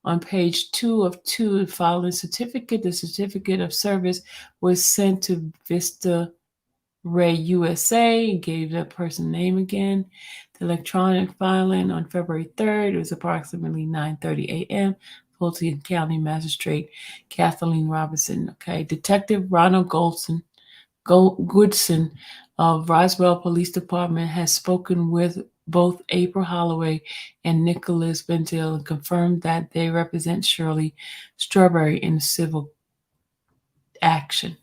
On page 2 of 2, following certificate, the certificate of service was sent to Vista Ray USA, gave that person name again. The electronic filing on February 3rd, it was approximately 9:30 a.m. Fulton County Magistrate Kathleen Robinson. Okay, Detective Ronald Goodson of Roswell Police Department has spoken with both April Holloway and Nicholas Bentil and confirmed that they represent Shirley Strawberry in civil action.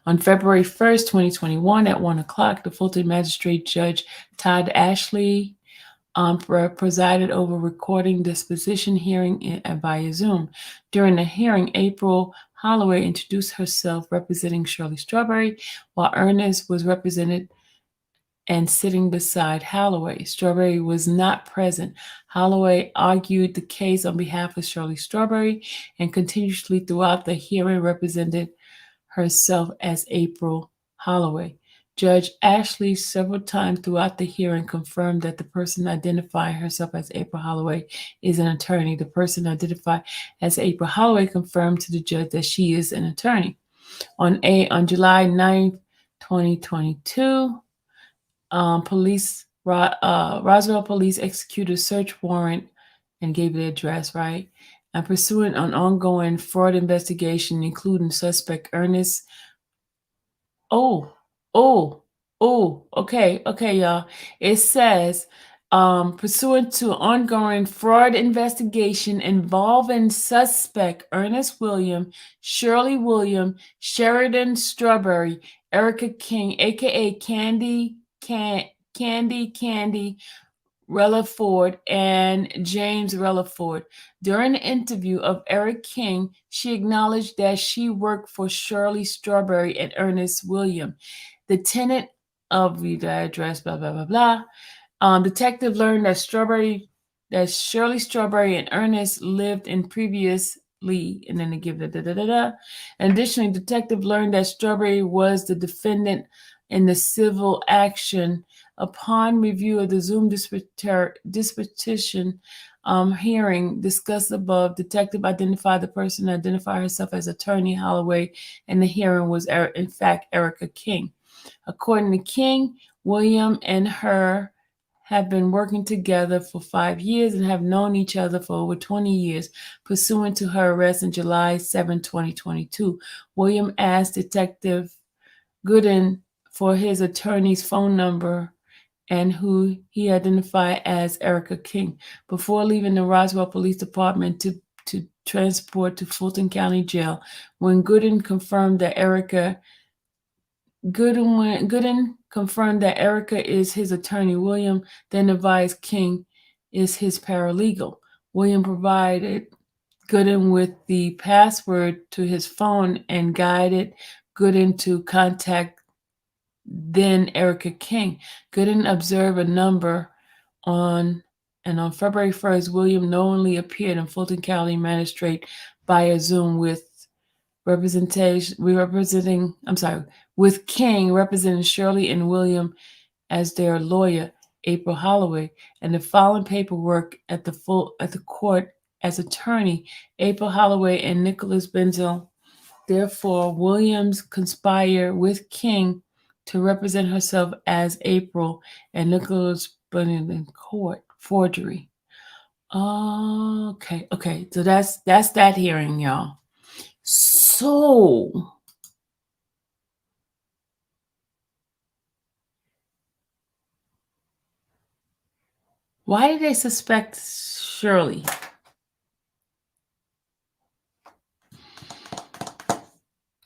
On February 1st, 2021, at 1 o'clock, the Fulton Magistrate Judge Todd Ashley presided over recording disposition hearing via Zoom. During the hearing, April Holloway introduced herself representing Shirley Strawberry, while Ernest was represented and sitting beside Holloway. Strawberry was not present. Holloway argued the case on behalf of Shirley Strawberry and continuously throughout the hearing represented herself as April Holloway. Judge Ashley several times throughout the hearing confirmed that the person identifying herself as April Holloway is an attorney. The person identified as April Holloway confirmed to the judge that she is an attorney. On July 9th, 2022, Roswell police executed a search warrant and gave the address, right? And pursuant an ongoing fraud investigation, including suspect Ernest. Okay, y'all. It says, pursuant to ongoing fraud investigation involving suspect Ernest Williams, Shirley Williams, Sheridan Strawberry, Erica King, aka Candy Relaford, and James Relaford. During the interview of Eric King, she acknowledged that she worked for Shirley Strawberry and Ernest Williams. The tenant of the address, blah, blah, blah, blah. Detective learned that Shirley Strawberry and Ernest lived in previously, and then they give da. Additionally, detective learned that Strawberry was the defendant in the civil action. Upon review of the Zoom disposition hearing discussed above, detective identified the person, identified herself as attorney Holloway, and the hearing was in fact Erica King. According to King, William and her have been working together for 5 years and have known each other for over 20 years. Pursuant to her arrest on July 7, 2022, William asked Detective Gooden for his attorney's phone number and who he identified as Erica King. Before leaving the Roswell Police Department to transport to Fulton County Jail, when Gooden confirmed that Erica is his attorney, William then advised King is his paralegal. William provided Gooden with the password to his phone and guided Gooden to contact then Erica King. Gooden observed a number on February 1st, William knowingly appeared in Fulton County Magistrate via Zoom with King representing Shirley and William as their lawyer, April Holloway, and the following paperwork at the court as attorney, April Holloway and Nicholas Benzel. Therefore, Williams conspired with King to represent herself as April and Nicholas Benzel in court. Forgery. Okay. So that's that hearing, y'all. So why did they suspect Shirley?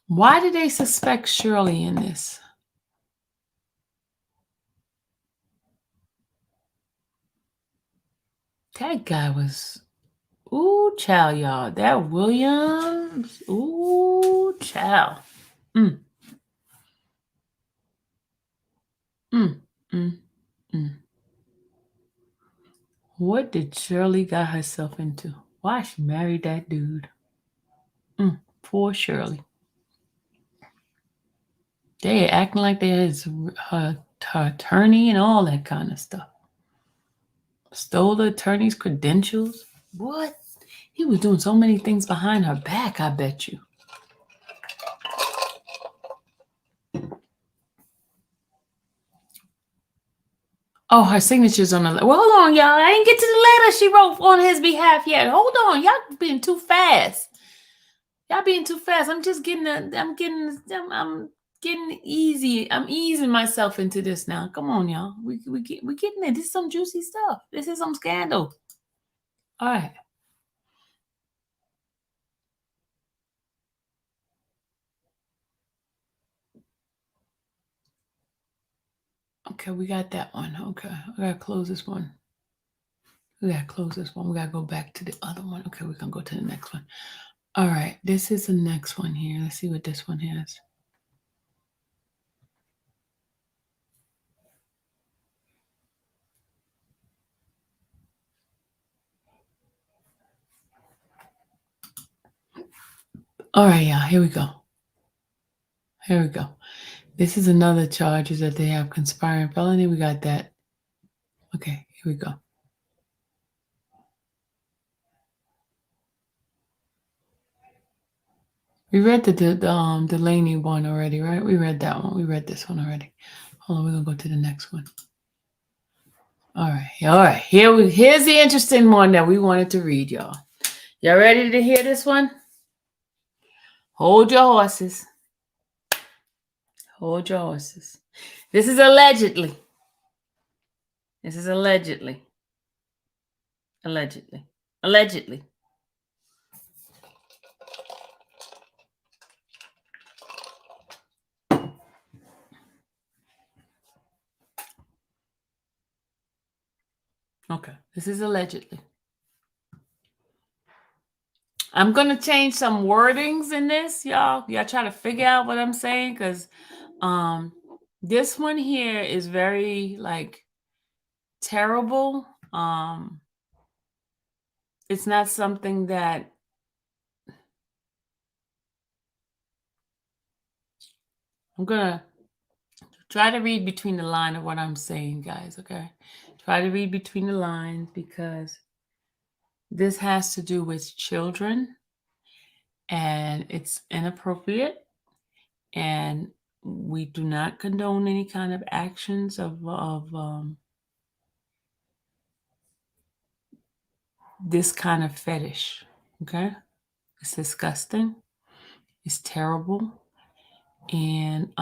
Why did they suspect Shirley in this? That guy was, ooh, child, y'all. That Williams, ooh, child. What did Shirley got herself into? Why she married that dude? Poor Shirley. They acting like they is her attorney and all that kind of stuff. Stole the attorney's credentials. What? He was doing so many things behind her back, I bet you. Oh, her signature's on the letter. Well, hold on, y'all. I didn't get to the letter she wrote on his behalf yet. Hold on, y'all being too fast. Y'all being too fast. I'm just getting I'm getting easy. I'm easing myself into this now. Come on, y'all. We getting it. This is some juicy stuff. This is some scandal. All right. Okay, we got that one. Okay, I gotta close this one. We gotta close this one. We gotta go back to the other one. Okay, we're gonna go to the next one. All right, this is the next one here. Let's see what this one has. All right, y'all. Here we go. Here we go. This is another charges that they have conspiring felony. We got that. Okay, here we go. We read the Delaney one already, right? We read that one. We read this one already. Hold on, we're gonna go to the next one. All right. Here's the interesting one that we wanted to read, y'all. Y'all ready to hear this one? Hold your horses. Hold your horses. This is allegedly. This is allegedly. Allegedly. Allegedly. Okay. This is allegedly. I'm going to change some wordings in this, y'all. Y'all try to figure out what I'm saying because this one here is very like terrible. It's not something that I'm going to try to read between the line of what I'm saying, guys, okay? Try to read between the lines because this has to do with children and it's inappropriate and we do not condone any kind of actions of this kind of fetish, okay? It's disgusting. It's terrible. And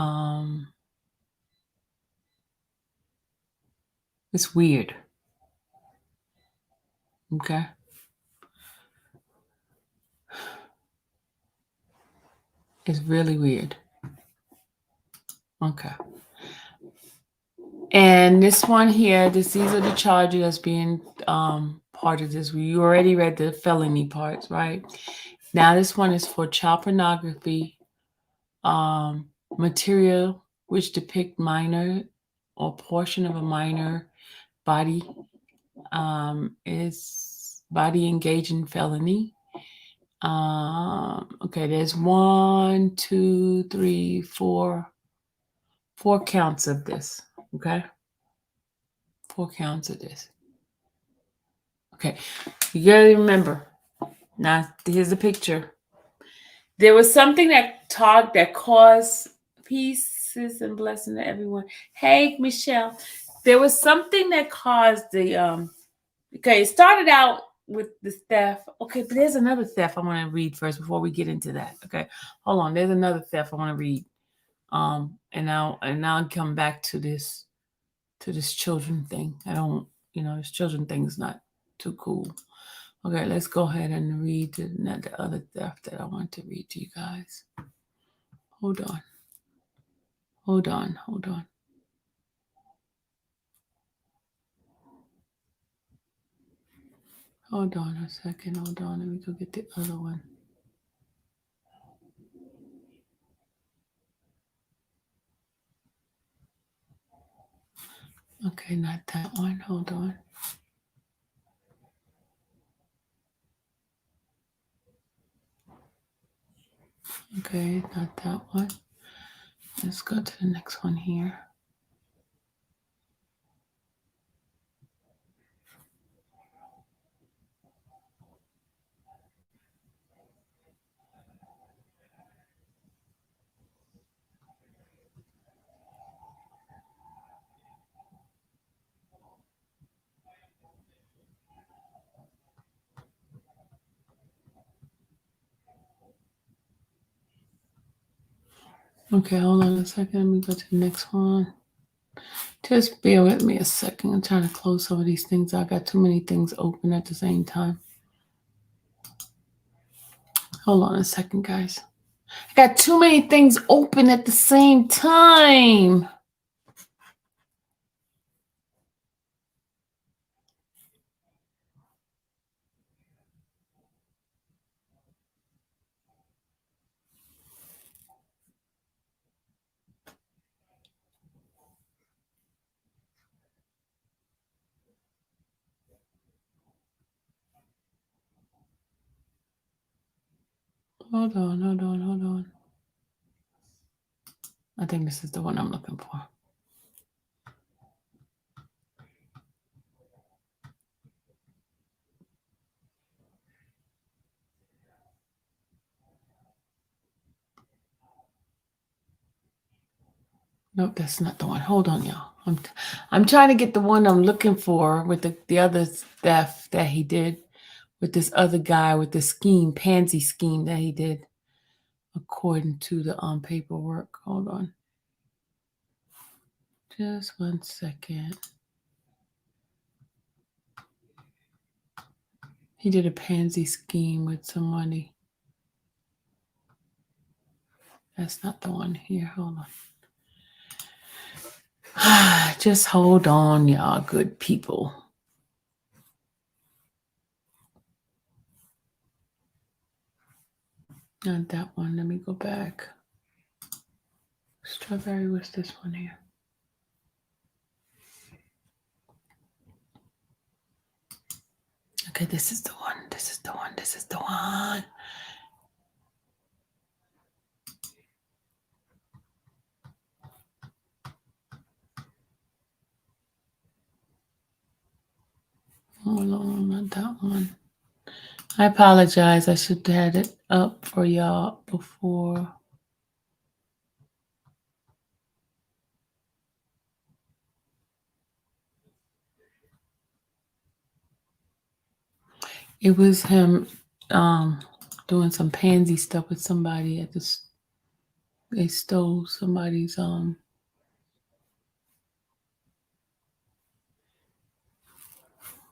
it's weird. Okay? It's really weird. Okay. And this one here, these are the charges that's being part of this. We already read the felony parts, right? Now this one is for child pornography, material which depict minor or portion of a minor body, is body engaging felony. Okay, there's 1, 2, 3, 4 counts of this. Okay, 4 counts of this. Okay, you gotta remember. Now here's the picture. There was something that caused pieces and blessing to everyone. Hey, Michelle. There was something that caused the okay, it started out with the theft. Okay, but there's another theft I want to read first before we get into that. Okay. Hold on. There's another theft I want to read. And I'll come back to this children thing. I don't, this children thing is not too cool. Okay, let's go ahead and read the other theft that I want to read to you guys. Hold on. Hold on. Hold on a second. Hold on. Let me go get the other one. Okay, not that one. Hold on. Okay, not that one. Let's go to the next one here. Okay, hold on a second. Let me go to the next one. Just bear with me a second. I'm trying to close some of these things. I got too many things open at the same time. Hold on a second, guys. I got too many things open at the same time. Hold on. I think this is the one I'm looking for. Nope, that's not the one. Hold on, y'all. I'm trying to get the one I'm looking for with the other theft that he did with this other guy with the scheme, pansy scheme that he did according to the paperwork. Hold on. Just 1 second. He did a pansy scheme with some money. That's not the one here. Hold on. Just hold on, y'all, good people. Not that one. Let me go back. Strawberry was this one here. Okay, this is the one. This is the one. This is the one. Hold on, not that one. I apologize. I should have had it up for y'all before. It was him doing some pansy stuff with somebody at this. They stole somebody's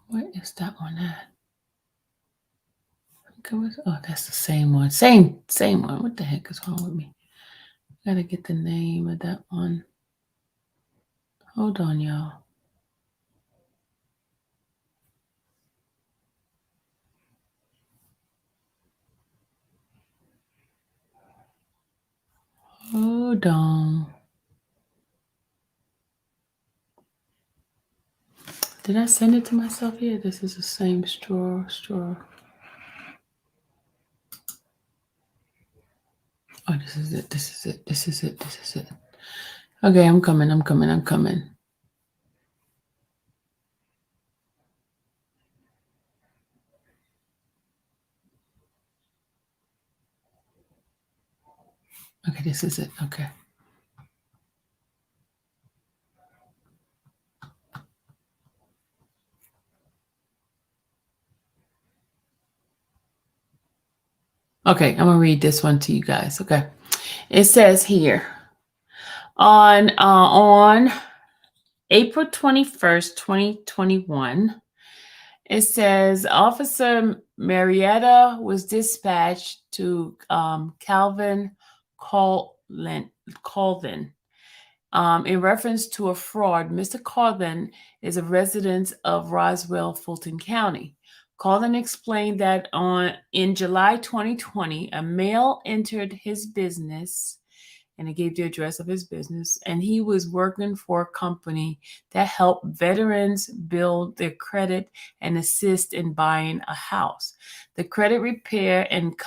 Where is that one at? Oh, that's the same one. Same one. What the heck is wrong with me? Gotta get the name of that one. Hold on, y'all. Hold on. Did I send it to myself here? This is the same straw. Oh, this is it. Okay, I'm coming. Okay, this is it. Okay. Okay, I'm gonna read this one to you guys. Okay, it says here on April 21st, 2021. It says Officer Marietta was dispatched to Calvin Colvin. In reference to a fraud. Mr. Colvin is a resident of Roswell, Fulton County. Colvin explained that in July 2020, a male entered his business, and it gave the address of his business, and he was working for a company that helped veterans build their credit and assist in buying a house. The credit repair and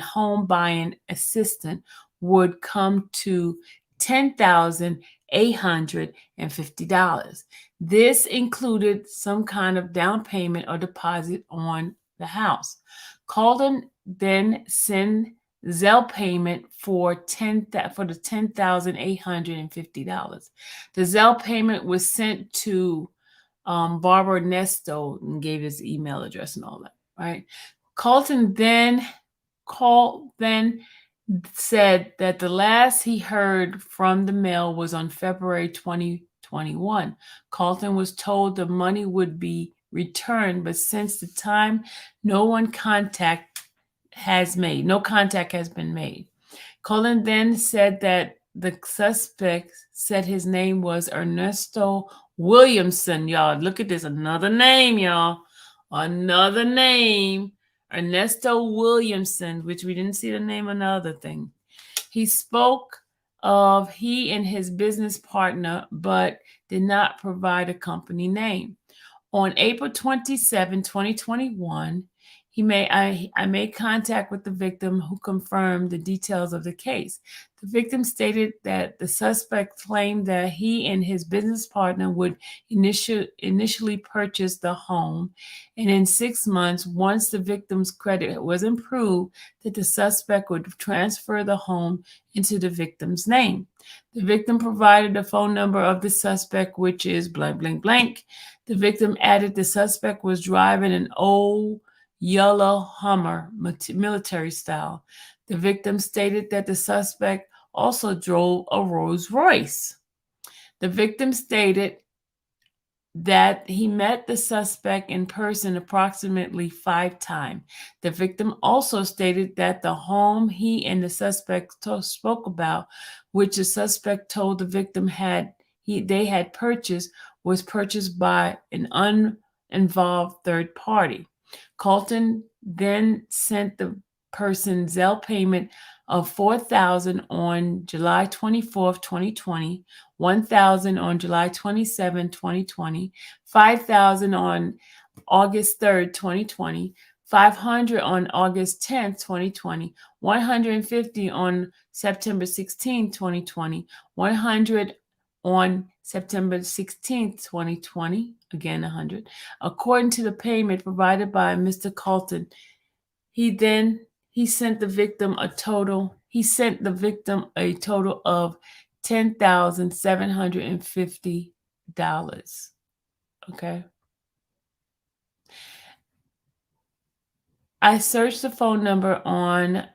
home buying assistant would come to $10,850. This included some kind of down payment or deposit on the house. Colden then sent Zelle payment for the $10,850. The Zelle payment was sent to Barbara Ernesto and gave his email address and all that. Right. Colton then said that the last he heard from the mail was on February 2021. Carlton was told the money would be returned, but since the time, no contact has been made. Cullen then said that the suspect said his name was Ernesto Williamson. Y'all, look at this. Another name, y'all. Another name. Ernesto Williamson, which we didn't see the name of another thing. He spoke of he and his business partner, but did not provide a company name. On April 27, 2021, I made contact with the victim who confirmed the details of the case. The victim stated that the suspect claimed that he and his business partner would initially purchase the home, and in 6 months, once the victim's credit was improved, that the suspect would transfer the home into the victim's name. The victim provided the phone number of the suspect, which is blank, blank, blank. The victim added the suspect was driving an old yellow Hummer, military style. The victim stated that the suspect also drove a Rolls Royce. The victim stated that he met the suspect in person approximately 5 times. The victim also stated that the home he and the suspect spoke about, which the suspect told the victim they had purchased, was purchased by an uninvolved third party. Carlton then sent the person Zelle payment of $4,000 on July 24th, 2020, $1,000 on July 27, 2020, $5,000 on August 3rd, 2020, $500 on August 10th, 2020, $150 on September 16th, 2020, $100 on September 16th, 2020, again 100. According to the payment provided by Mr. Carlton, he sent the victim a total of $10,750. Okay. I searched the phone number on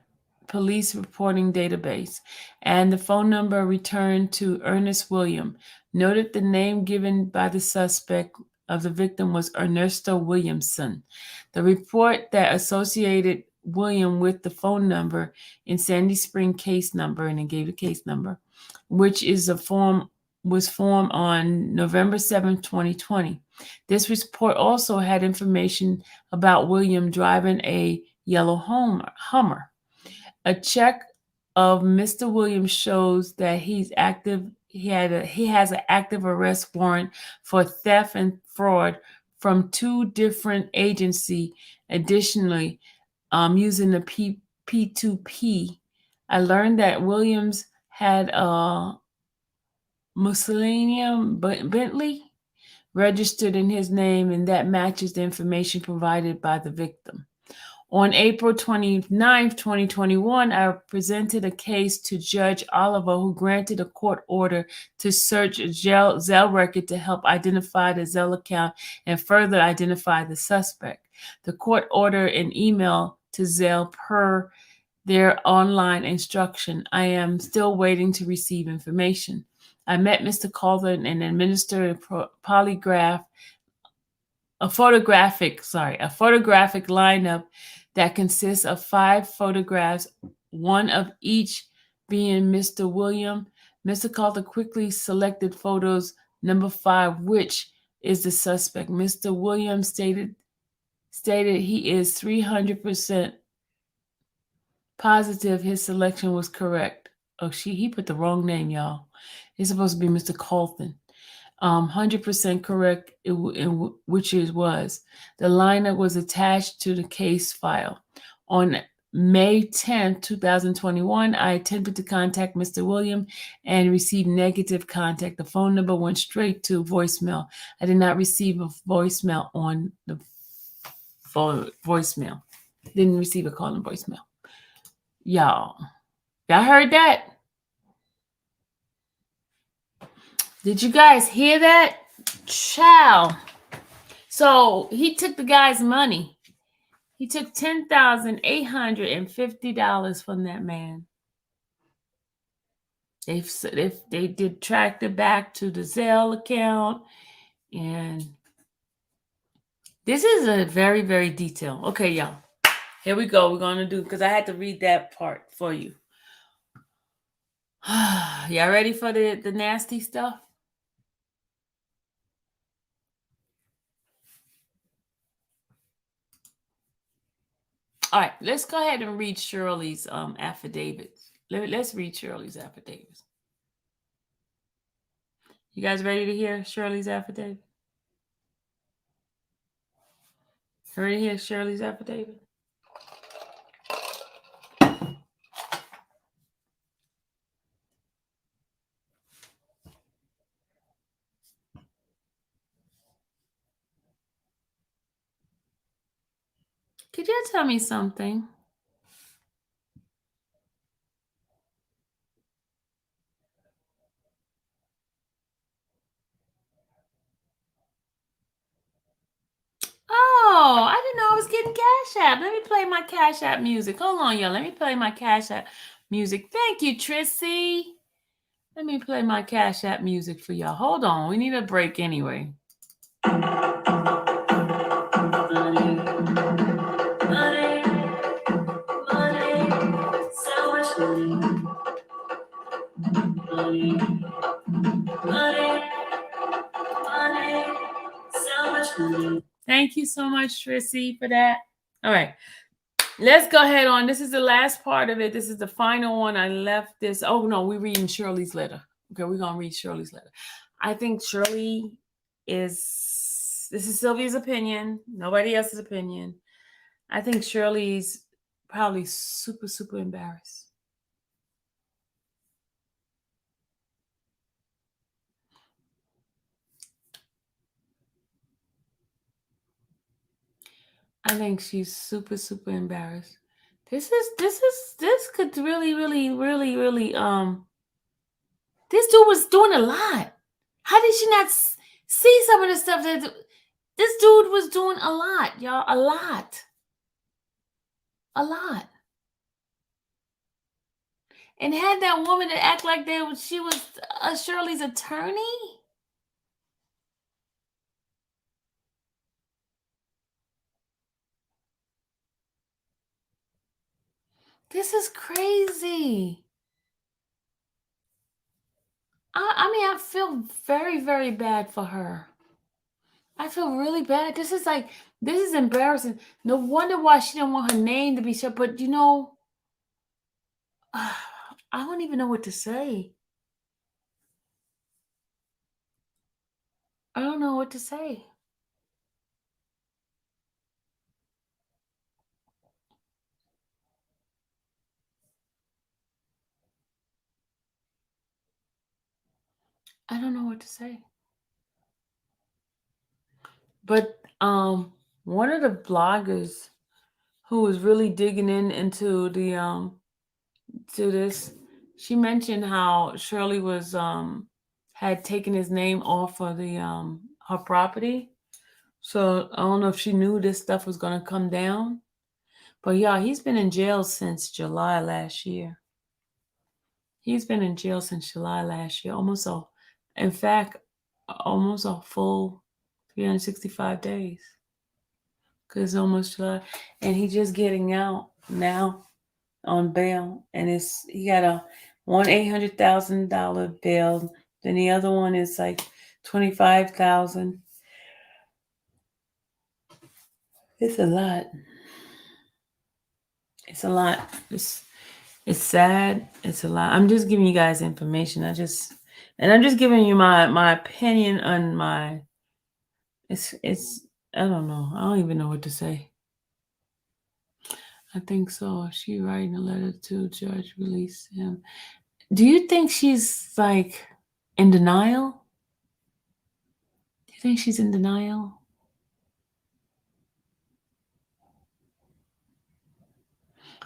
police reporting database, and the phone number returned to Ernest Williams. Noted the name given by the suspect of the victim was Ernesto Williamson. The report that associated William with the phone number in Sandy Spring case number, and it gave the case number, which was formed on November 7, 2020. This report also had information about William driving a yellow Hummer. A check of Mr. Williams shows that he's active. He has an active arrest warrant for theft and fraud from 2 different agencies. Additionally, using the P2P, I learned that Williams had a Mussolinium Bentley registered in his name, and that matches the information provided by the victim. On April 29, 2021, I presented a case to Judge Oliver, who granted a court order to search a Zelle record to help identify the Zelle account and further identify the suspect. The court ordered an email to Zelle per their online instruction. I am still waiting to receive information. I met Mr. Carlton and administered a photographic lineup that consists of 5 photographs, one of each being Mr. William. Mr. Carlton quickly selected photos number 5, which is the suspect. Mr. Williams stated he is 300% positive his selection was correct. Oh, he put the wrong name, y'all. It's supposed to be Mr. Carlton. 100% correct, which it was. The lineup was attached to the case file. On May 10, 2021, I attempted to contact Mr. Williams and received negative contact. The phone number went straight to voicemail. I did not receive a voicemail on the voicemail. Didn't receive a call on voicemail. Y'all heard that? Did you guys hear that? Child. So he took the guy's money. He took $10,850 from that man. They did tracked it back to the Zelle account, and this is a very, very detailed. Okay, y'all. Here we go. We're gonna do, because I had to read that part for you. Y'all ready for the nasty stuff? All right, let's go ahead and read Shirley's affidavits. Let's read Shirley's affidavits. You guys ready to hear Shirley's affidavit? Ready to hear Shirley's affidavit? Could you tell me something? Oh, I didn't know I was getting Cash App. Let me play my Cash App music. Hold on, y'all. Let me play my Cash App music. Thank you, Trissy. Let me play my Cash App music for y'all. Hold on. We need a break anyway. Thank you so much, Trissy, for that. All right. Let's go ahead on. This is the last part of it. This is the final one. I left this. Oh, no, we're reading Shirley's letter. Okay, we're going to read Shirley's letter. I think Shirley this is Sylvia's opinion, nobody else's opinion. I think Shirley's probably super, super embarrassed. I think she's super, super embarrassed. This could really, really, really, really, this dude was doing a lot. How did she not see some of the stuff that this dude was doing? A lot, y'all, a lot. A lot. And had that woman to act like she was Shirley's attorney? This is crazy. I mean, I feel very, very bad for her. I feel really bad. This is embarrassing. No wonder why she didn't want her name to be said. But I don't even know what to say. I don't know what to say. I don't know what to say. But one of the bloggers who was really digging into the to this, she mentioned how Shirley was had taken his name off of the her property. So I don't know if she knew this stuff was gonna come down. But yeah, he's been in jail since July last year. He's been in jail since July last year, in fact, almost a full 365 days. Because almost July, and he's just getting out now on bail, and he got a $800,000 bail. Then the other one is like 25,000. It's a lot. It's a lot. It's sad. It's a lot. I'm just giving you guys information. I'm just giving you my opinion on my. It's I don't know. I don't even know what to say. I think so. She writing a letter to judge, release him. Do you think she's like in denial? Do you think she's in denial?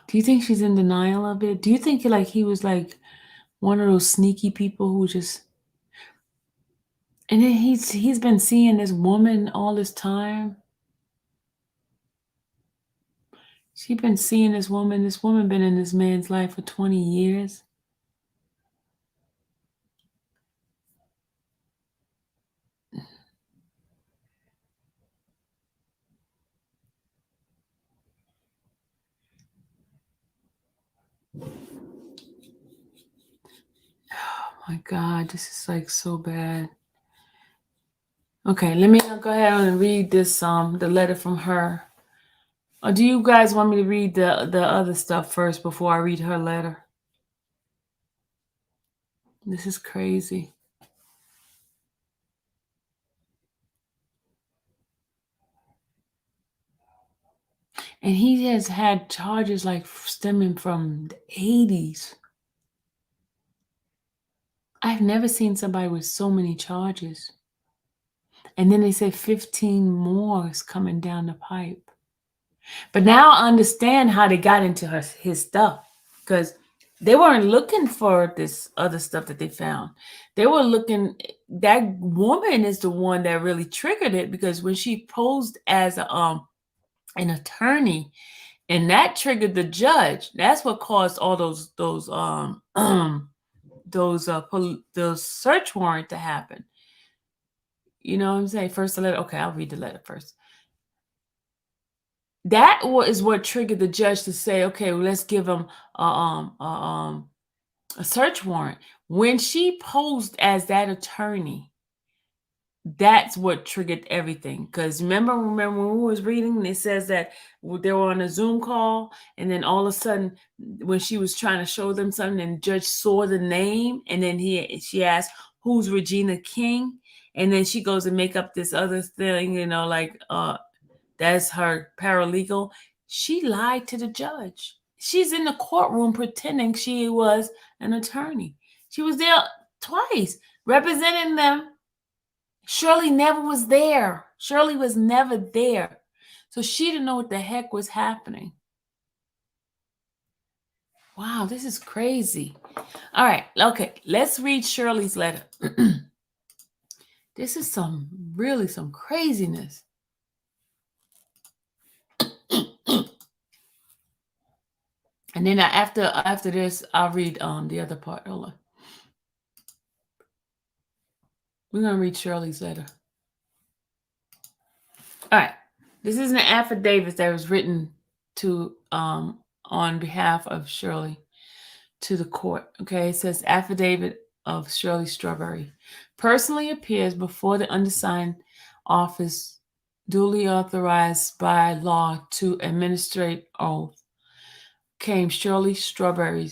Do you think she's in denial of it? Do you think like he was like one of those sneaky people who just and then he's been seeing this woman all this time? She's been seeing this woman. This woman been in this man's life for 20 years. My God, this is like so bad. Okay, let me go ahead and read this the letter from her. Or do you guys want me to read the other stuff first before I read her letter? This is crazy. And he has had charges like stemming from the 80s. I've never seen somebody with so many charges. And then they say 15 more is coming down the pipe. But now I understand how they got into his stuff, because they weren't looking for this other stuff that they found. They were looking, that woman is the one that really triggered it, because when she posed as an attorney, and that triggered the judge. That's what caused all those search warrant to happen. You know what I'm saying? First the letter. Okay, I'll read the letter first. That is what triggered the judge to say, okay, well, let's give him a search warrant. When she posed as that attorney, that's what triggered everything. Because remember when we was reading, it says that they were on a Zoom call, and then all of a sudden, when she was trying to show them something, and the judge saw the name, and then she asked, "Who's Regina King?" And then she goes and make up this other thing, like that's her paralegal. She lied to the judge. She's in the courtroom pretending she was an attorney. She was there twice representing them. Shirley never was there. Shirley was never there. So she didn't know what the heck was happening. Wow, this is crazy. All right, okay, let's read Shirley's letter. This is some craziness. And then after this, I'll read the other part. Hold on. We're gonna read Shirley's letter. All right. This is an affidavit that was written to on behalf of Shirley to the court. Okay, it says affidavit of Shirley Strawberry personally appears before the undersigned office duly authorized by law to administrate oath. Came Shirley Strawberry,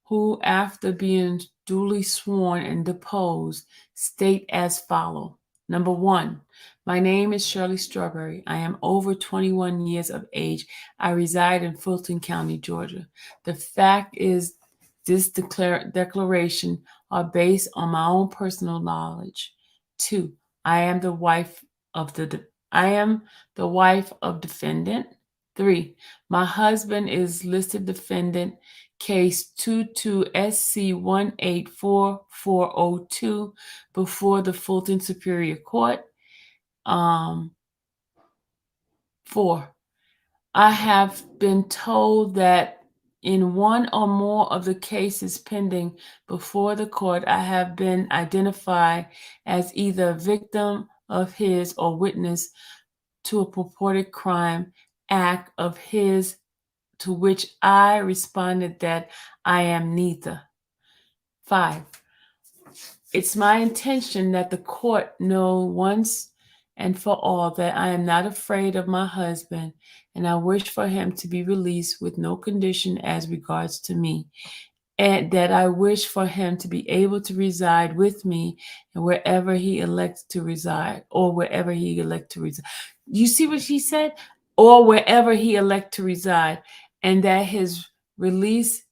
who after being duly sworn and deposed state as follow. Number 1, my name is Shirley Strawberry. I am over 21 years of age. I reside in Fulton County, Georgia. The fact is, this declaration are based on my own personal knowledge. 2, I am the wife of defendant. 3, my husband is listed defendant case 22SC184402 before the Fulton Superior Court. 4, I have been told that in one or more of the cases pending before the court, I have been identified as either a victim of his or witness to a purported crime act of his, to which I responded that I am neither. 5, it's my intention that the court know once and for all that I am not afraid of my husband, and I wish for him to be released with no condition as regards to me, and that I wish for him to be able to reside with me and wherever he elects to reside, or wherever he elects to reside. You see what she said? Or wherever he elect to reside, and that his release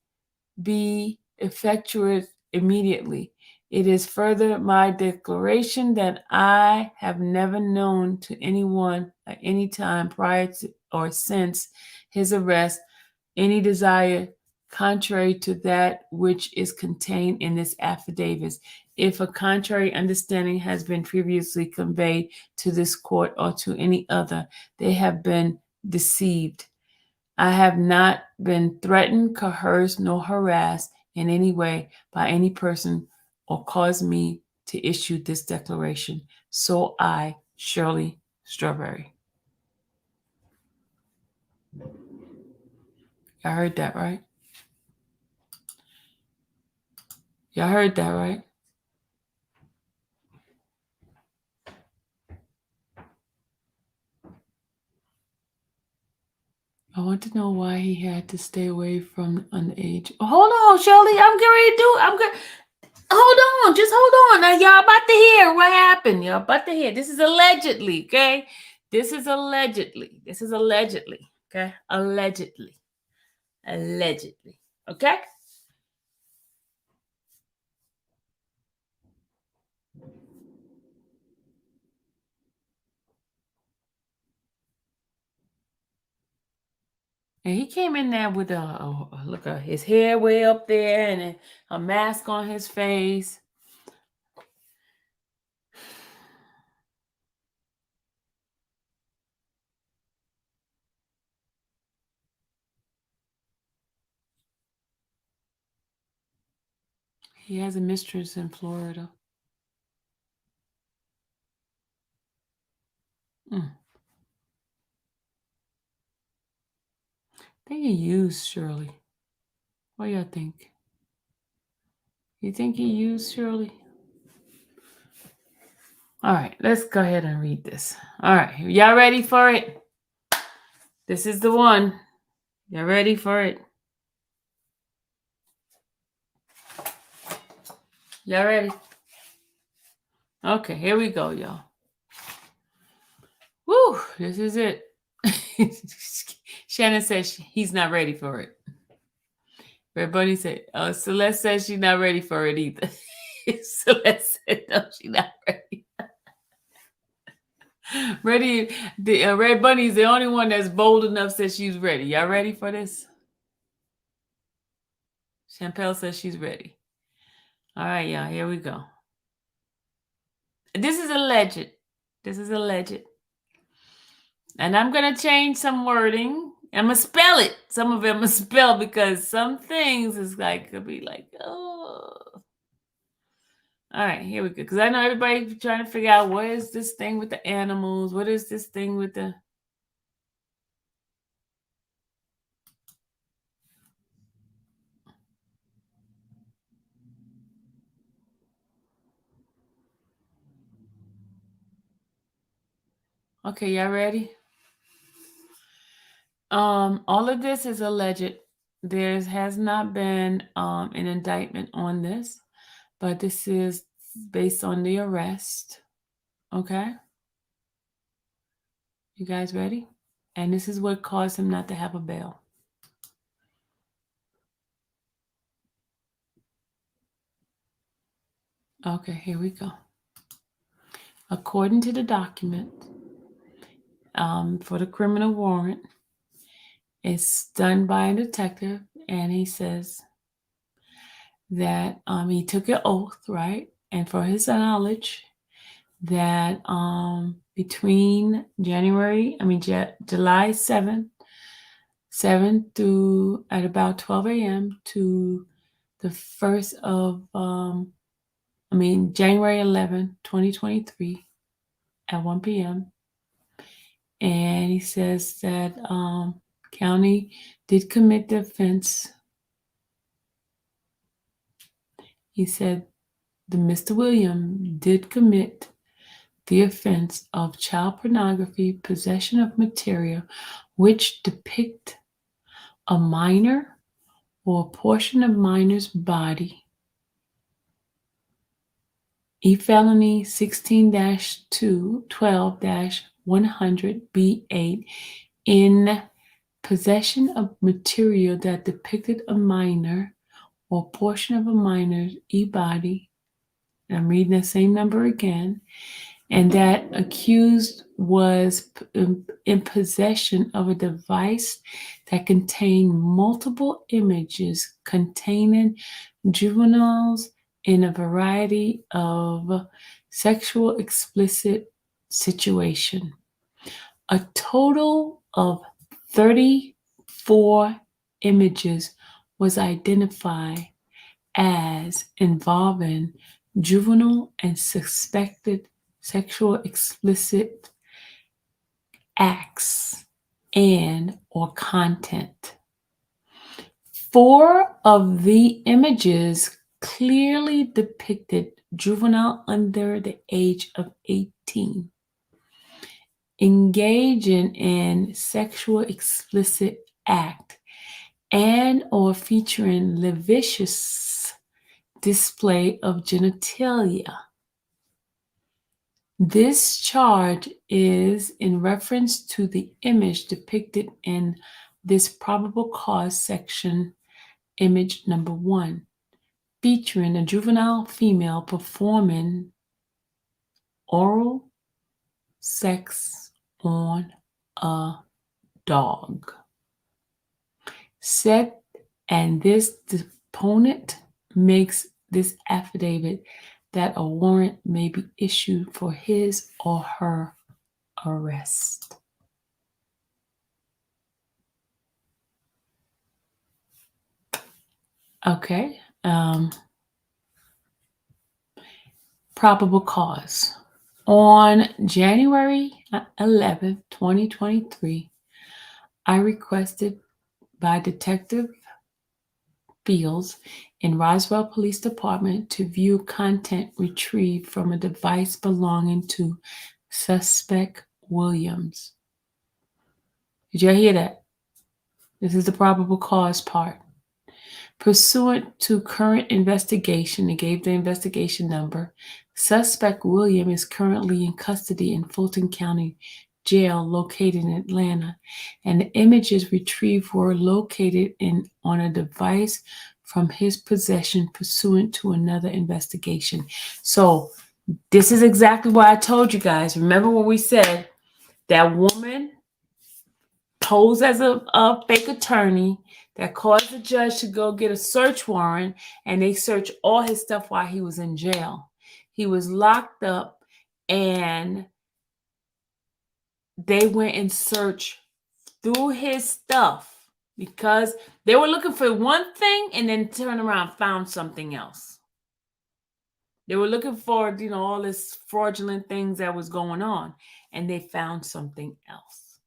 be effectuated immediately. It is further my declaration that I have never known to anyone at any time prior to or since his arrest any desire contrary to that which is contained in this affidavit. If a contrary understanding has been previously conveyed to this court or to any other, they have been deceived. I have not been threatened, coerced, nor harassed in any way by any person or caused me to issue this declaration. So I, Shirley Strawberry. Y'all heard that, right? Y'all heard that, right? I want to know why he had to stay away from underage. Oh, hold on, Shirley. I'm getting ready to do it. I'm good. Hold on. Just hold on. Now, y'all about to hear what happened. Y'all about to hear. This is allegedly, okay? This is allegedly. This is allegedly, okay? Allegedly. Allegedly, okay? And he came in there with look at his hair way up there and a mask on his face. He has a mistress in Florida. I think he used Shirley. What do y'all think? You think he used Shirley? All right, let's go ahead and read this. All right, y'all ready for it? This is the one. Y'all ready for it? Y'all ready? Okay, here we go, y'all. Woo, this is it. Shannon says he's not ready for it. Red Bunny said, Celeste says she's not ready for it either. Celeste said, no, she's not ready. Ready. The Red Bunny is the only one that's bold enough says she's ready. Y'all ready for this? Champel says she's ready. All right, y'all, here we go. This is alleged. This is alleged. And I'm going to change some wording. I'm going to spell it. Some of them are spelled because some things is like, could be like, oh. All right, here we go. Because I know everybody trying to figure out what is this thing with the animals? What is this thing with the... Okay, y'all ready? All of this is alleged. There has not been an indictment on this, but this is based on the arrest. Okay? You guys ready? And this is what caused him not to have a bail. Okay, here we go. According to the document, for the criminal warrant, it's done by a detective, and he says that he took an oath, right? And for his knowledge, that between July 7 through at about 12 a.m. to the 1st of, January 11, 2023 at 1 p.m. And he says that county did commit the offense. He said the Mr. Williams did commit the offense of child pornography, possession of material which depict a minor or a portion of minor's body. E-felony 16-212-100B8 in possession of material that depicted a minor or portion of a minor's e-body. I'm reading the same number again. And that accused was in possession of a device that contained multiple images containing juveniles in a variety of sexual explicit situation. A total of 34 images was identified as involving juvenile and suspected sexual explicit acts and or content. 4 of the images clearly depicted juvenile under the age of 18 engaging in sexual explicit act and or featuring lascivious display of genitalia. This charge is in reference to the image depicted in this probable cause section, image number 1, featuring a juvenile female performing oral sex on a dog. Said, and this deponent makes this affidavit that a warrant may be issued for his or her arrest. Okay. Probable cause. On January 11th, 2023, I requested by Detective Fields in Roswell Police Department to view content retrieved from a device belonging to suspect Williams. Did y'all hear that? This is the probable cause part. Pursuant to current investigation, it gave the investigation number. Suspect William is currently in custody in Fulton County Jail located in Atlanta, and the images retrieved were located on a device from his possession pursuant to another investigation. So this is exactly what I told you guys. Remember when we said that woman posed as a fake attorney that caused the judge to go get a search warrant, and they searched all his stuff while he was in jail. He was locked up, and they went and searched through his stuff because they were looking for one thing and then turned around and found something else. They were looking for, all this fraudulent things that was going on, and they found something else.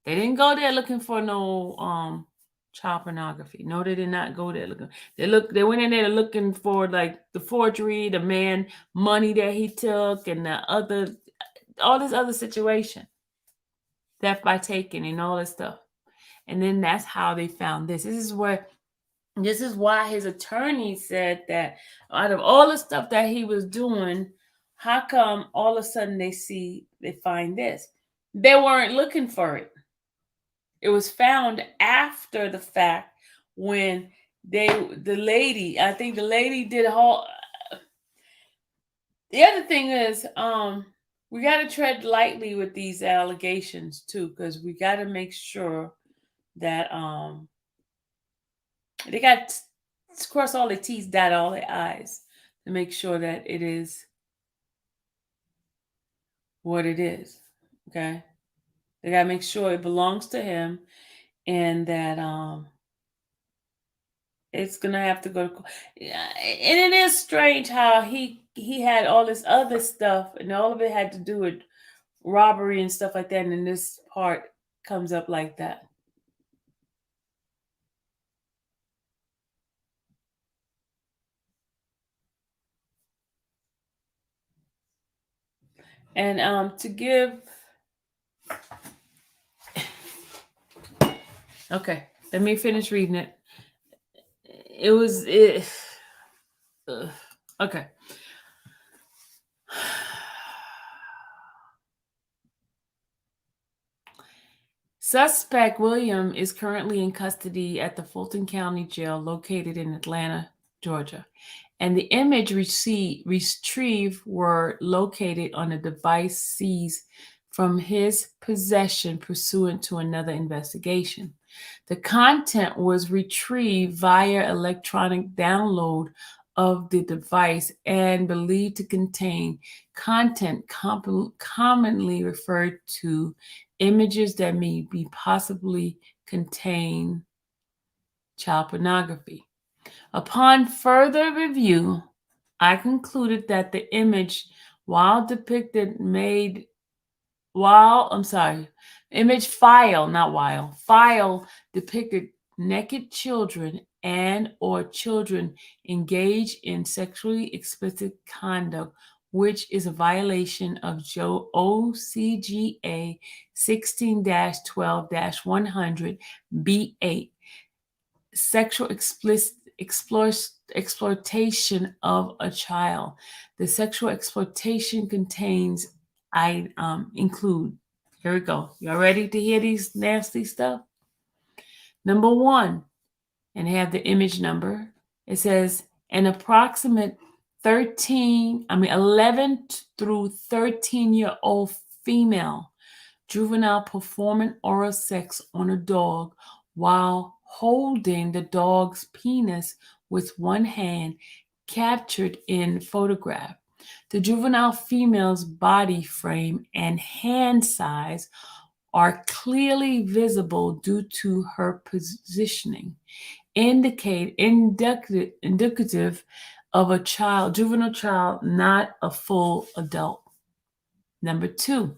They didn't go there looking for no child pornography. No, they did not go there looking. They went in there looking for like the forgery, the man money that he took, and all this other situation, theft by taking, and all this stuff. And then that's how they found this. This is why his attorney said that out of all the stuff that he was doing, how come all of a sudden they find this? They weren't looking for it. It was found after the fact when the lady did a whole. The other thing is, we got to tread lightly with these allegations too, because we got to make sure that they got to cross all their T's, dot all their I's to make sure that it is what it is. Okay. They got to make sure it belongs to him, and that it's gonna have to go to court. And it is strange how he had all this other stuff, and all of it had to do with robbery and stuff like that, and then this part comes up like that. And to give. Okay, let me finish reading it. Okay. Suspect William is currently in custody at the Fulton County Jail located in Atlanta, Georgia, and the image retrieved were located on a device seized from his possession pursuant to another investigation. The content was retrieved via electronic download of the device and believed to contain content commonly referred to images that may be possibly contain child pornography. Upon further review, I concluded that the image, file depicted naked children and or children engaged in sexually explicit conduct which is a violation of OCGA 16-12-100 B8, sexual exploitation of a child. The sexual exploitation contains, include, here we go. Y'all ready to hear these nasty stuff? Number one, and they have the image number. It says an approximate 11 through 13-year-old female juvenile performing oral sex on a dog while holding the dog's penis with one hand, captured in photograph. The juvenile female's body frame and hand size are clearly visible due to her positioning, indicative of a juvenile child, not a full adult. Number two,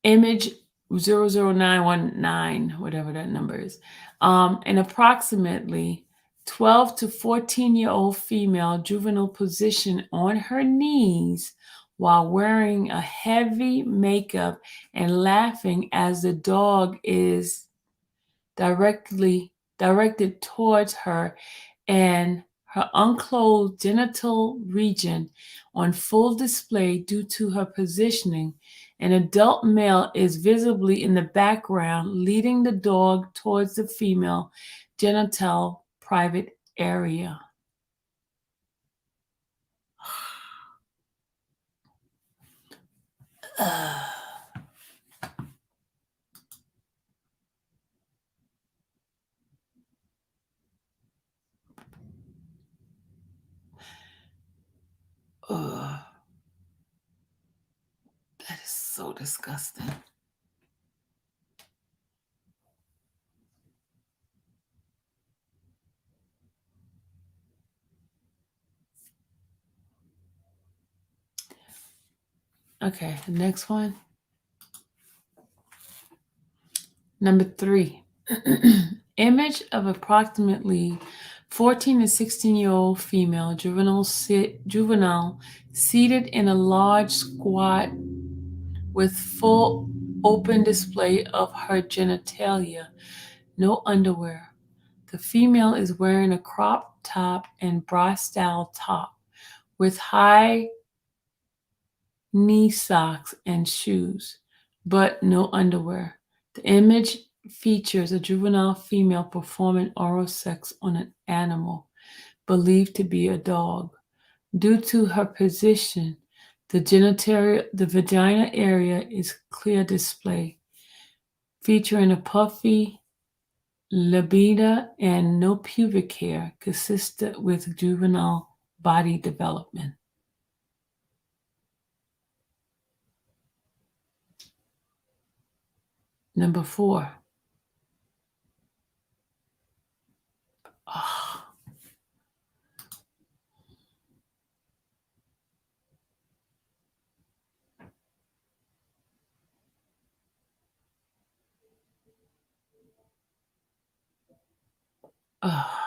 image 00919, whatever that number is. An approximately 12 to 14-year-old female juvenile position on her knees while wearing a heavy makeup and laughing as the dog is directed towards her, and her unclothed genital region on full display due to her positioning. An adult male is visibly in the background, leading the dog towards the female genital private area. That is so disgusting. Okay, the next one. Number three, image of approximately 14 to 16-year-old female juvenile seated in a large squat with full open display of her genitalia, no underwear. The female is wearing a crop top and bra-style top with high knee socks and shoes, but no underwear. The image features a juvenile female performing oral sex on an animal believed to be a dog. Due to her position, the vagina area is clear display, featuring a puffy labia and no pubic hair, consistent with juvenile body development. Number four. Oh. Oh.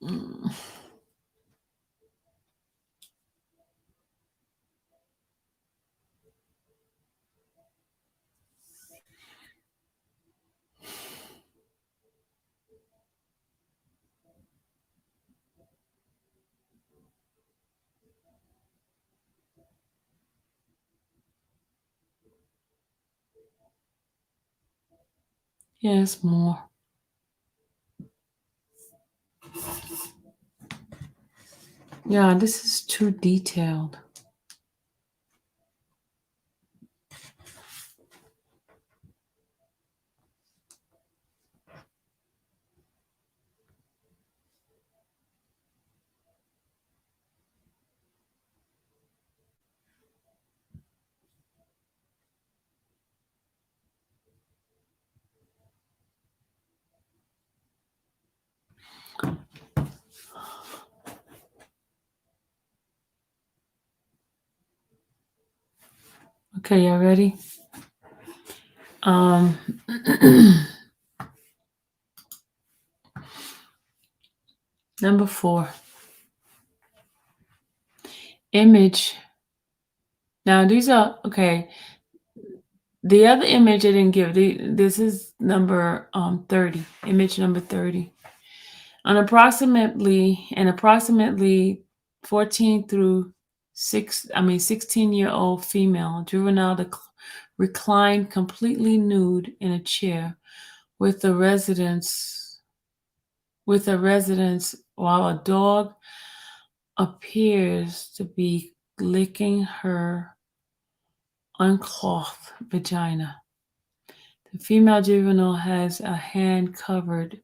Mm. Yes, more. Yeah, this is too detailed. Okay, y'all ready? Number 4, image. Now these are okay. The other image I didn't give. This is number 30. Image number 30. An approximately 14 through 16-year-old female juvenile reclined completely nude in a chair with the residence while a dog appears to be licking her unclothed vagina. The female juvenile had a hand covered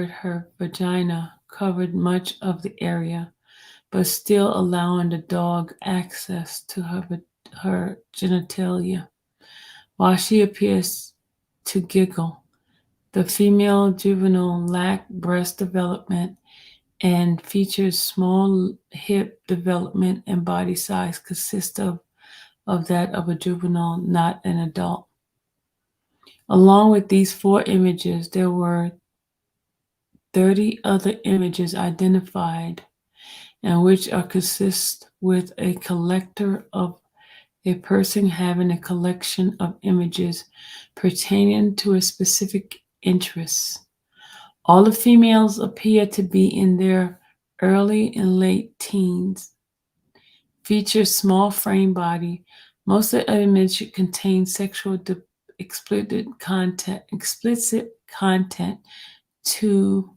her vagina covered much of the area, but still allowing the dog access to her genitalia. While she appears to giggle, the female juvenile lacked breast development and features small hip development and body size consist of that of a juvenile, not an adult. Along with these 4 images, there were 30 other images identified, and which are consist with a collector of a person having a collection of images pertaining to a specific interest. All the females appear to be in their early and late teens. Feature small frame body. Most of the images contain sexual explicit content to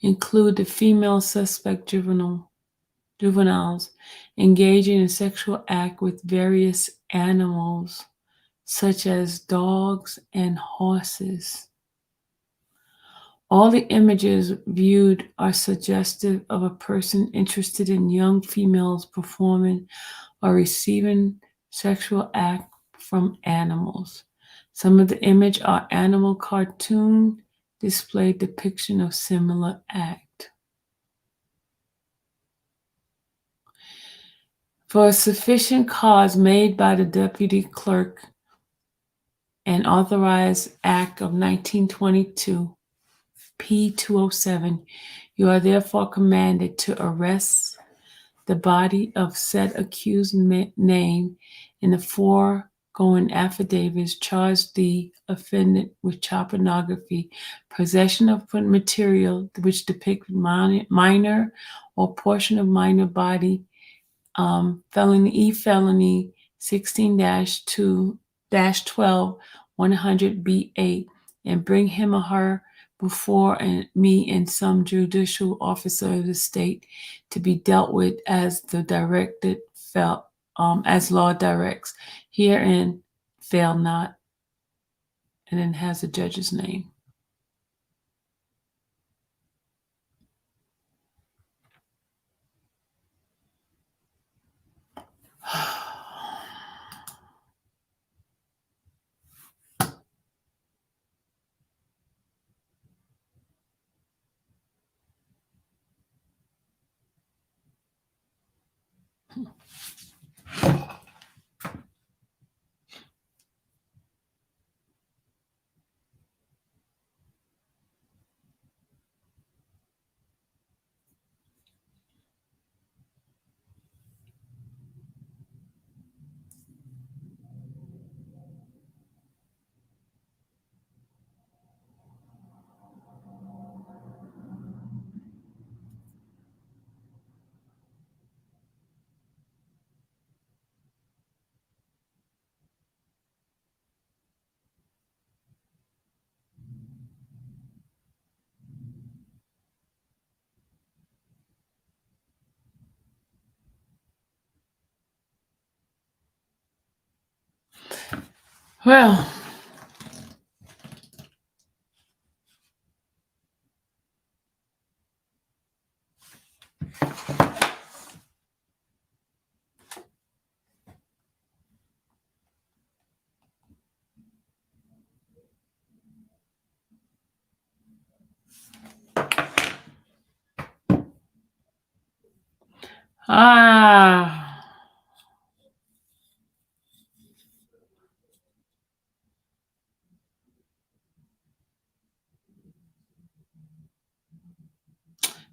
include the female suspect juveniles engaging in sexual act with various animals such as dogs and horses. All the images viewed are suggestive of a person interested in young females performing or receiving sexual act from animals. Some of the images are animal cartoon display depiction of similar act. For a sufficient cause made by the deputy clerk, an authorized act of 1922, P207, you are therefore commanded to arrest the body of said accused name in the foregoing affidavits, charge the offendant with child pornography, possession of material which depict minor or portion of minor body, felony 16-2-12 100B8, and bring him or her before me and some judicial officer of the state to be dealt with as as law directs. Herein fail not, and then has the judge's name. Well, ah,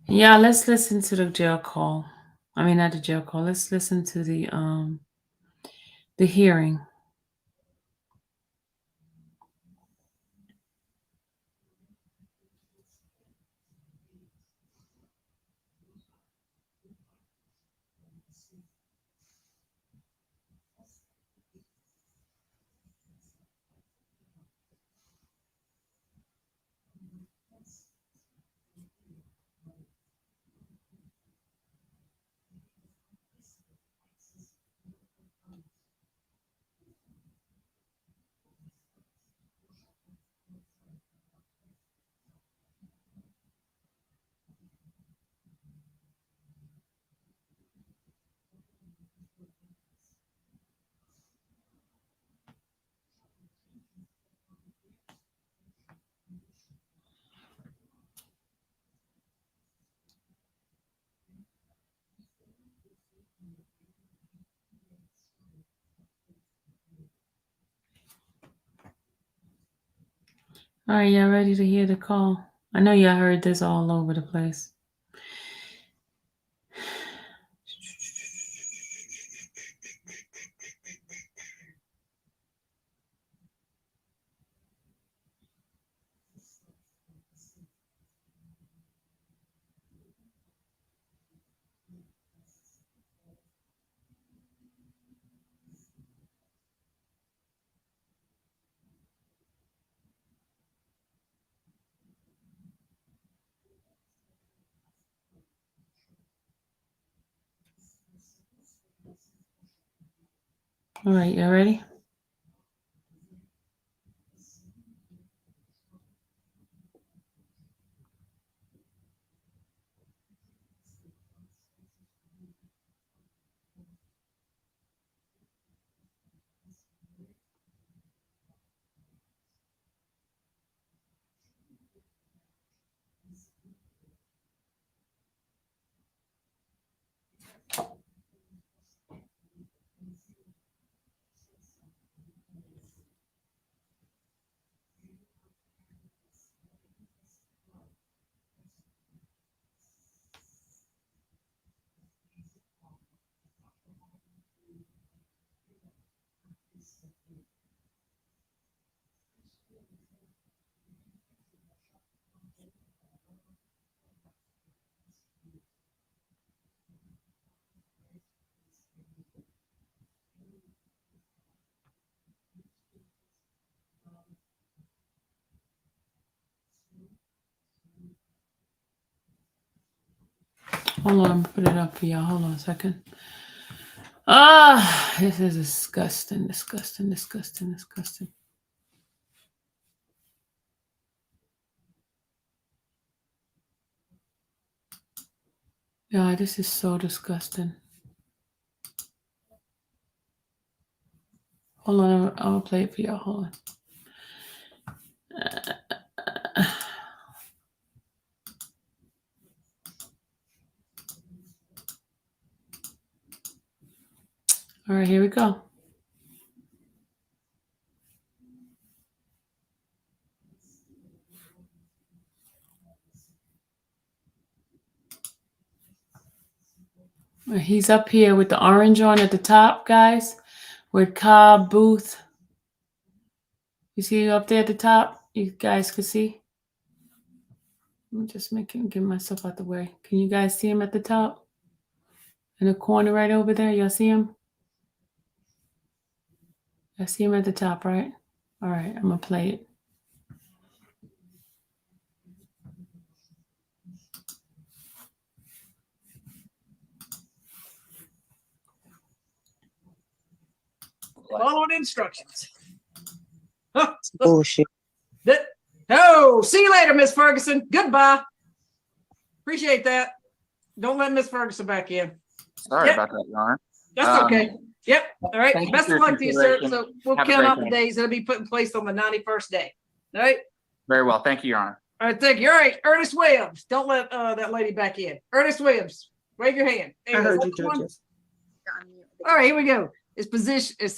Yeah, let's listen to the jail call. I mean, not the jail call. Let's listen to the hearing. All right, y'all ready to hear the call? I know y'all heard this all over the place. All right, y'all ready? Hold on, put it up for y'all. Hold on a second. This is disgusting, disgusting, disgusting, disgusting. Yeah, this is so disgusting. Hold on, I'm gonna play it for y'all. Hold on. All right, here we go. He's up here with the orange on at the top, guys, with Cobb Booth. You see him up there at the top? You guys can see? I'm just get myself out the way. Can you guys see him at the top? In the corner right over there? Y'all see him? I see him at the top, right? All right, I'm going to play it. Following instructions. Bullshit. Oh, see you later, Miss Ferguson. Goodbye. Appreciate that. Don't let Miss Ferguson back in. Sorry about that, Your Honor. That's okay. Yep. All right. Thank you Best for of your luck to you, sir. consideration. So we'll Have a count great out the day. days. It'll be put in place on the 91st day. All right. Very well. Thank you, Your Honor. All right. Thank you. All right. Ernest Williams. Don't let that lady back in. Ernest Williams. Wave your hand. I heard you, judges. All right. Here we go. It's position. It's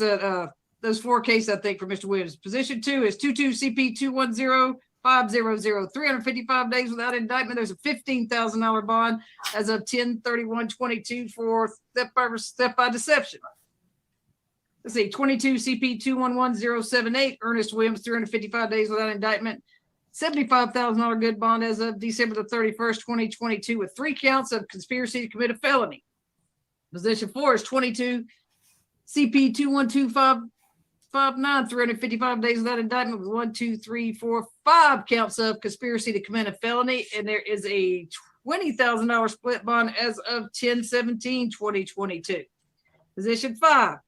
those four cases, I think, for Mr. Williams. Position 2 is 22 CP 210 355 days without indictment. There's a $15,000 bond as of 10/31/22 for theft by deception. Let's see, 22 CP 211078, Ernest Williams, 355 days without indictment. $75,000 good bond as of December the 31st, 2022, with 3 counts of conspiracy to commit a felony. Position 4 is 22 CP 212559, 355 days without indictment, with 1, 2, 3, 4, 5 counts of conspiracy to commit a felony. And there is a $20,000 split bond as of 10/17/2022. Position 5,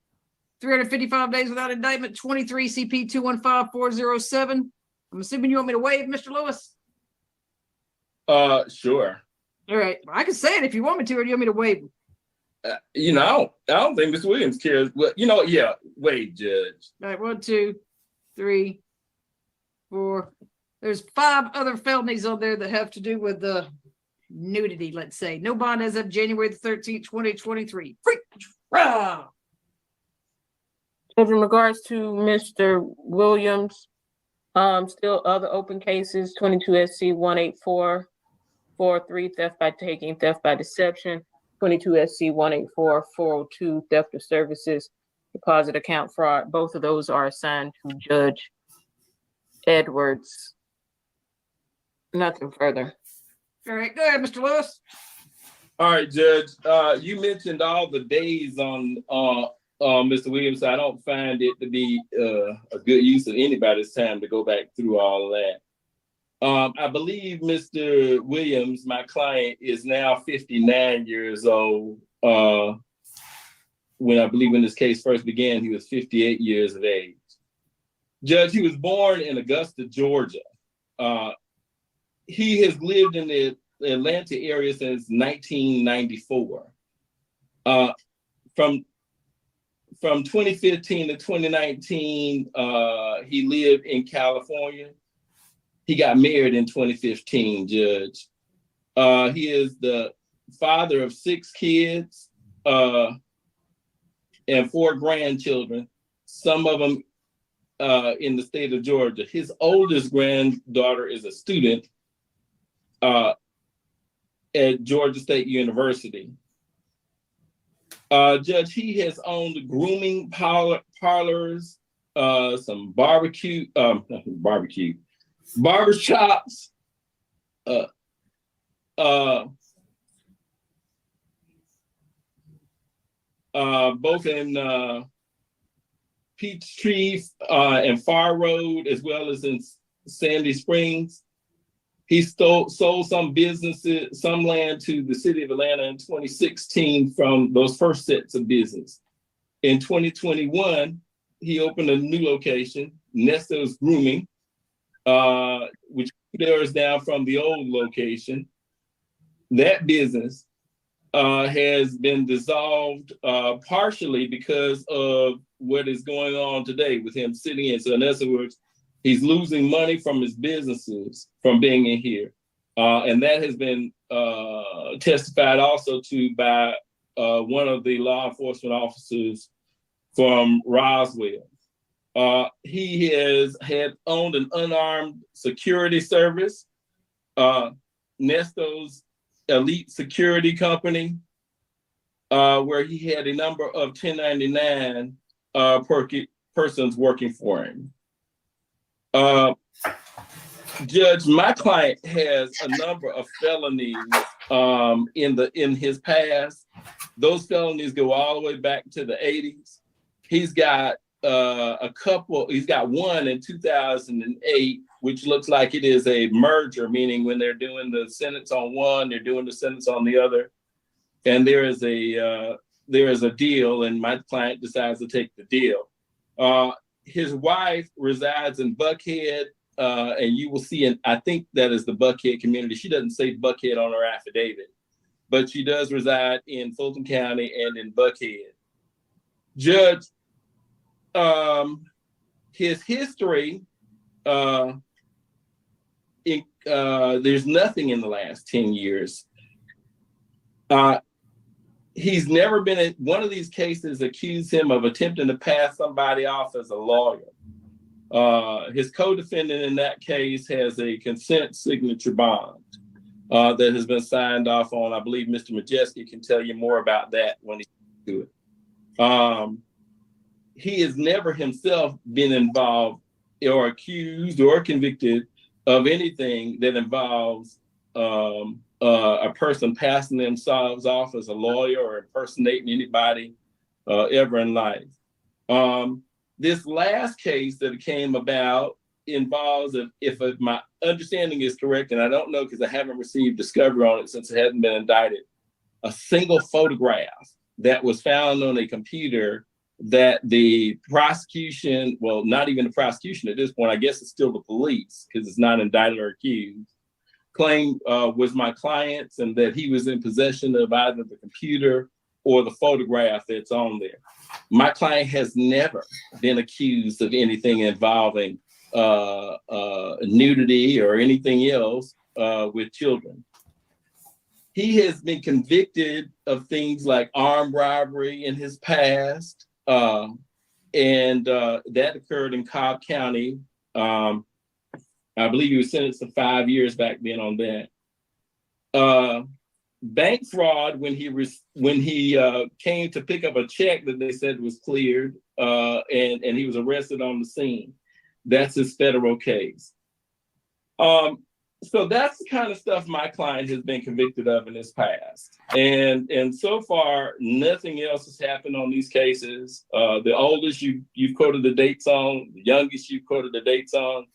355 days without indictment, 23 CP 215407. I'm assuming you want me to waive, Mr. Lewis? Sure. All right. I can say it if you want me to, or do you want me to waive? I don't think Mr. Williams cares. Well, yeah, wait, Judge. All right, 1, 2, 3, 4. There's 5 other felonies on there that have to do with the nudity, let's say. No bond as of January the 13th, 2023. Judge, in regards to Mr. Williams, still other open cases, 22 SC 18443, theft by taking, theft by deception, 22 SC 184-402, theft of services, deposit account fraud. Both of those are assigned to Judge Edwards. Nothing further. All right, go ahead, Mr. Lewis. All right, Judge. You mentioned all the days on Mr. Williams. So I don't find it to be a good use of anybody's time to go back through all of that. I believe Mr. Williams, my client, is now 59 years old. When this case first began, he was 58 years of age. Judge, he was born in Augusta, Georgia. He has lived in the Atlanta area since 1994. From 2015 to 2019, he lived in California. He got married in 2015, Judge. He is the father of 6 kids and 4 grandchildren, some of them in the state of Georgia. His oldest granddaughter is a student at Georgia State University. Judge, he has owned grooming parlors, some barber shops, both in Peachtree and Far Road, as well as in Sandy Springs. He sold some businesses, some land to the city of Atlanta in 2016 from those first sets of business. In 2021, he opened a new location, Ernesto's Grooming, which 2 doors down from the old location. That business has been dissolved partially because of what is going on today with him sitting in. So in other words, he's losing money from his businesses from being in here. And that has been testified also to by one of the law enforcement officers from Roswell. He had owned an unarmed security service, Nesto's Elite Security Company, where he had a number of 1099 persons working for him. Judge, my client has a number of felonies in his past. Those felonies go all the way back to the 80s. He's got he's got one in 2008, which looks like it is a merger, meaning when they're doing the sentence on one, they're doing the sentence on the other. And there is a deal, and my client decides to take the deal. His wife resides in Buckhead, and you will see, and I think that is the Buckhead community. She doesn't say Buckhead on her affidavit, but she does reside in Fulton County and in Buckhead. Judge, his history, there's nothing in the last 10 years. He's never been in one of these cases accused him of attempting to pass somebody off as a lawyer. His co-defendant in that case has a consent signature bond that has been signed off on. I believe Mr. Majeski can tell you more about that when he do it. He has never himself been involved or accused or convicted of anything that involves a person passing themselves off as a lawyer or impersonating anybody ever in life. This last case that came about involves, if my understanding is correct, and I don't know because I haven't received discovery on it since it hasn't been indicted, a single photograph that was found on a computer that the prosecution, well, not even the prosecution at this point, I guess it's still the police because it's not indicted or accused, claimed was my client's and that he was in possession of either the computer or the photograph that's on there. My client has never been accused of anything involving nudity or anything else with children. He has been convicted of things like armed robbery in his past, and that occurred in Cobb County. I believe he was sentenced to 5 years back then on that. Bank fraud when he came to pick up a check that they said was cleared, and he was arrested on the scene. That's his federal case. So that's the kind of stuff my client has been convicted of in his past. And so far, nothing else has happened on these cases. The oldest you've quoted the dates on, the youngest you've quoted the dates on,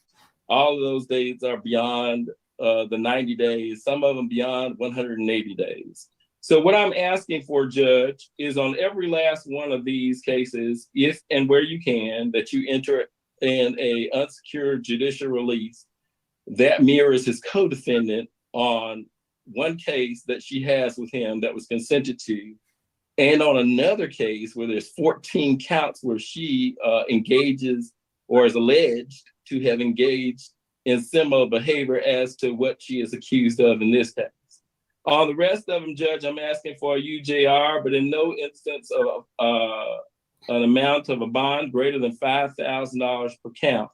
all of those dates are beyond the 90 days, some of them beyond 180 days. So what I'm asking for, Judge, is on every last one of these cases, if and where you can, that you enter in a unsecured judicial release that mirrors his co-defendant on one case that she has with him that was consented to, and on another case where there's 14 counts where she engages or is alleged to have engaged in similar behavior as to what she is accused of in this case. On the rest of them, Judge, I'm asking for a UJR, but in no instance of an amount of a bond greater than $5,000 per count.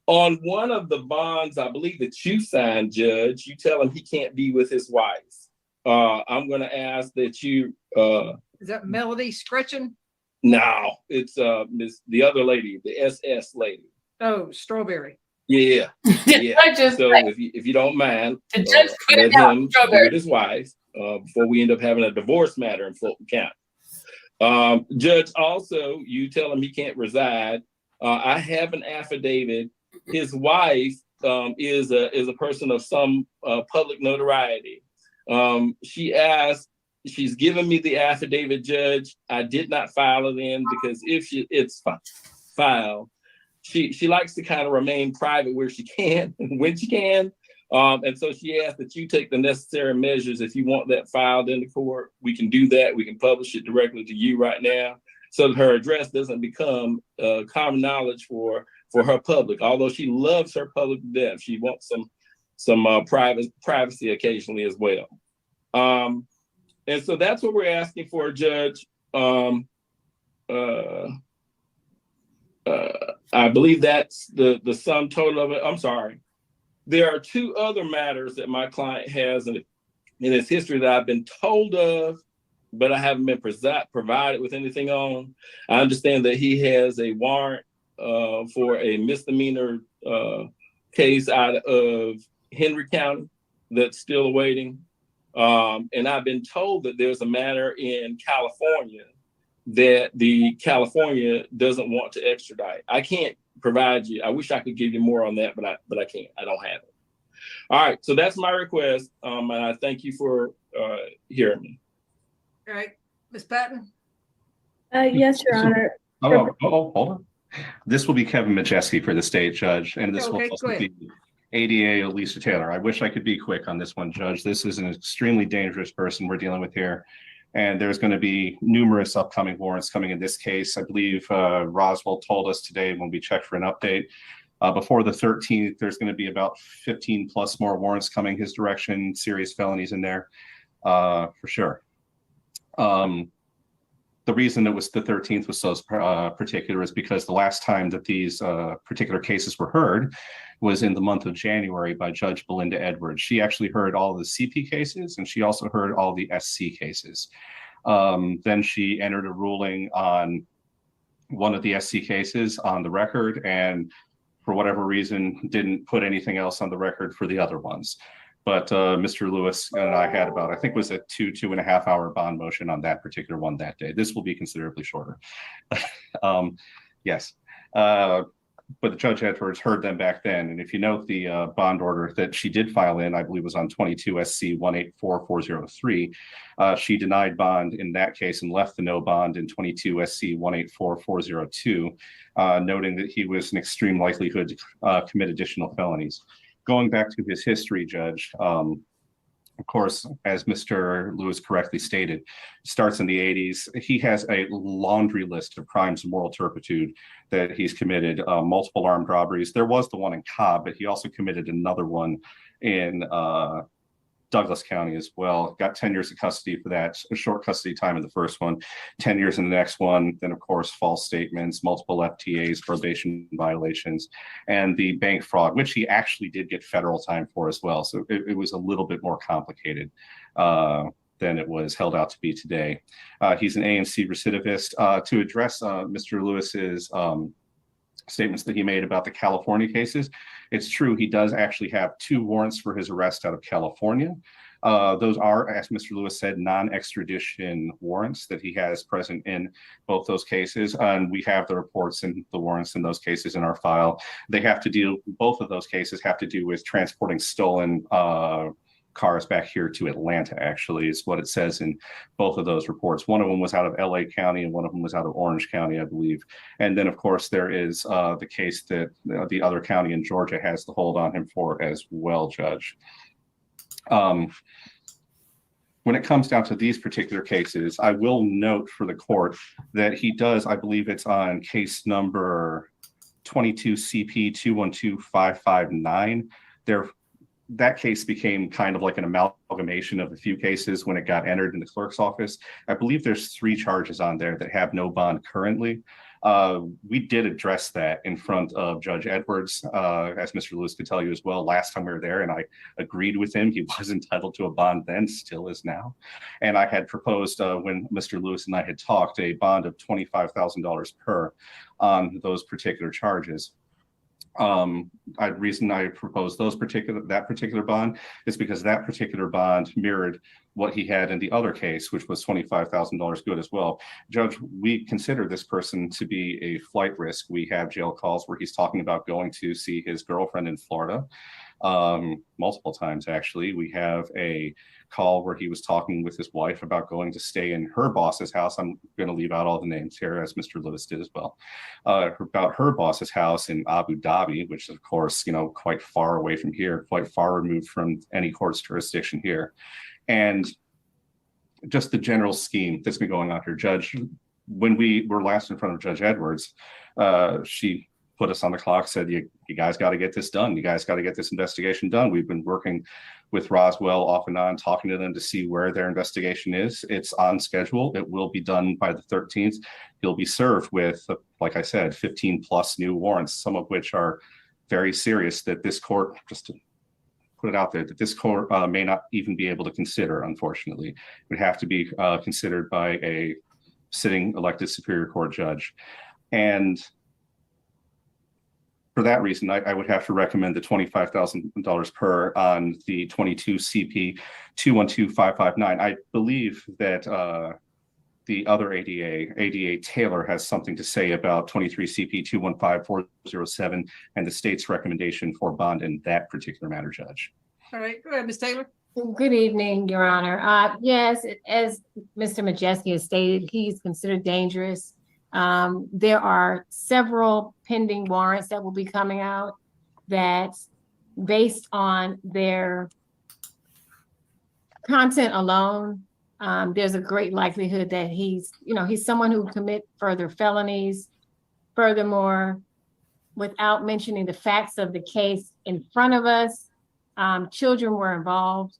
On one of the bonds, I believe that you signed, Judge, you tell him he can't be with his wife. I'm going to ask that you. Is that Melody Scretchen? No, it's the other lady, the SS lady. Oh, Strawberry. Yeah, yeah. So if you don't mind, let him be with his wife before we end up having a divorce matter in Fulton County. Judge, also, you tell him he can't reside. I have an affidavit. His wife is a person of some public notoriety. She's given me the affidavit, Judge. I did not file it in because if it's filed, she likes to kind of remain private where she can, when she can. And so she asked that you take the necessary measures. If you want that filed in the court, we can do that. We can publish it directly to you right now so that her address doesn't become common knowledge for her public. Although she loves her public to death, she wants some privacy occasionally as well. And so that's what we're asking for, Judge. I believe that's the sum total of it. I'm sorry. There are two other matters that my client has in his history that I've been told of, but I haven't been provided with anything on. I understand that he has a warrant for a misdemeanor case out of Henry County that's still awaiting. And I've been told that there's a matter in California that the California doesn't want to extradite. I can't provide you. I wish I could give you more on that, but I can't. I don't have it. All right. So that's my request. And I thank you for hearing me. All right, Ms. Patton. Yes, Your Honor. Hold on. This will be Kevin Majeski for the state judge, and this will also be ADA Lisa Taylor. I wish I could be quick on this one, Judge. This is an extremely dangerous person we're dealing with here. And there's going to be numerous upcoming warrants coming in this case. I believe Roswell told us today when we checked for an update. Before the 13th, there's going to be about 15 plus more warrants coming his direction, serious felonies in there for sure. the reason it was the 13th was so particular is because the last time that these particular cases were heard was in the month of January by Judge Belinda Edwards. She actually heard all the CP cases, and she also heard all the SC cases. Then she entered a ruling on one of the SC cases on the record, and for whatever reason, didn't put anything else on the record for the other ones. But Mr. Lewis and I had about, I think it was a 2.5 hour bond motion on that particular one that day. This will be considerably shorter. Yes. But Judge Edwards heard them back then. And if you note the bond order that she did file in, I believe was on 22 SC 184403, she denied bond in that case and left the no bond in 22 SC 184402, noting that he was an extreme likelihood to commit additional felonies. Going back to his history, Judge, of course, as Mr. Lewis correctly stated, starts in the 80s. He has a laundry list of crimes of moral turpitude that he's committed, multiple armed robberies. There was the one in Cobb, but he also committed another one in Douglas County as well. Got 10 years of custody for that, a short custody time in the first one, 10 years in the next one. Then, of course, false statements, multiple FTAs, probation violations, and the bank fraud, which he actually did get federal time for as well. So it was a little bit more complicated than it was held out to be today. He's an ANC recidivist. To address Mr. Lewis's statements that he made about the California cases, it's true, he does actually have 2 warrants for his arrest out of California. Those are, as Mr. Lewis said, non-extradition warrants that he has present in both those cases. And we have the reports and the warrants in those cases in our file. They have to deal, both of those cases have to do with transporting stolen cars back here to Atlanta, actually, is what it says in both of those reports. One of them was out of LA County and one of them was out of Orange County, I believe. And then, of course, there is the case that the other county in Georgia has the hold on him for as well, Judge. When it comes down to these particular cases, I will note for the court that he does, I believe it's on case number 22 CP 212559. That case became kind of like an amalgamation of a few cases when it got entered in the clerk's office. I believe there's 3 charges on there that have no bond currently. We did address that in front of Judge Edwards, as Mr. Lewis could tell you as well, last time we were there, and I agreed with him. He was entitled to a bond then, still is now. And I had proposed, when Mr. Lewis and I had talked, a bond of $25,000 per on those particular charges. The reason I proposed that particular bond is because that particular bond mirrored what he had in the other case, which was $25,000 good as well. Judge, we consider this person to be a flight risk. We have jail calls where he's talking about going to see his girlfriend in Florida, multiple times actually. We have a call where he was talking with his wife about going to stay in her boss's house. I'm going to leave out all the names here, as Mr. Lewis did as well, about her boss's house in Abu Dhabi, which is, of course, quite far away from here, quite far removed from any court's jurisdiction here. And just the general scheme that's been going on here, Judge, when we were last in front of Judge Edwards, she put us on the clock, said, you guys got to get this done. You guys got to get this investigation done. We've been working with Roswell off and on, talking to them to see where their investigation is. It's on schedule. It will be done by the 13th. He'll be served with, like I said, 15 plus new warrants, some of which are very serious that this court, just to put it out there, that this court may not even be able to consider, unfortunately. It would have to be considered by a sitting elected Superior Court judge. And for that reason, I would have to recommend the $25,000 per on the 22 CP 212559. I believe that the other ADA Taylor, has something to say about 23 CP 215407 and the state's recommendation for bond in that particular matter, Judge. All right, go ahead, Ms. Taylor. Good evening, Your Honor. Yes, as Mr. Majeski has stated, he's considered dangerous. There are several pending warrants that will be coming out that, based on their content alone, there's a great likelihood that he's someone who commit further felonies. Furthermore, without mentioning the facts of the case in front of us, children were involved.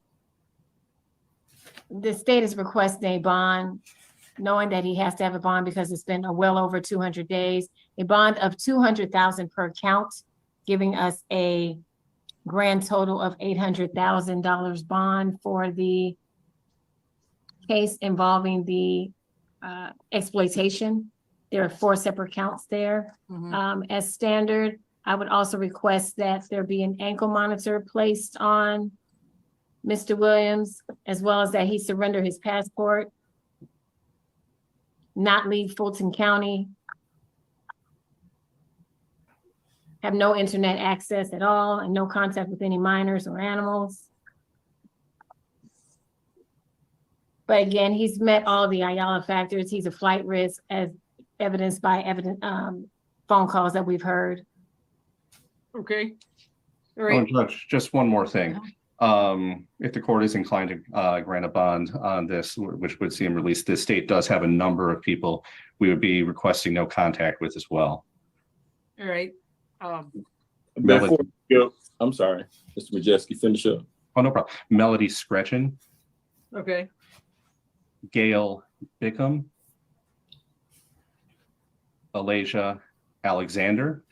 The state is requesting a bond knowing that he has to have a bond because it's been well over 200 days, a bond of $200,000 per count, giving us a grand total of $800,000 bond for the case involving the exploitation. There are 4 separate counts there. As standard, I would also request that there be an ankle monitor placed on Mr. Williams, as well as that he surrender his passport, not leave Fulton County, have no internet access at all, and no contact with any minors or animals. But again, he's met all the Ayala factors. He's a flight risk as evidenced by phone calls that we've heard. Okay. All Oh, right. Judge, just one more thing. If the court is inclined to grant a bond on this, which would see him released, the state does have a number of people we would be requesting no contact with as well. All right. Before you go, I'm sorry, Mr. Majeski, finish up. Oh, no problem. Melody Scretchen, Okay. Gail Bickham, Alasia Alexander,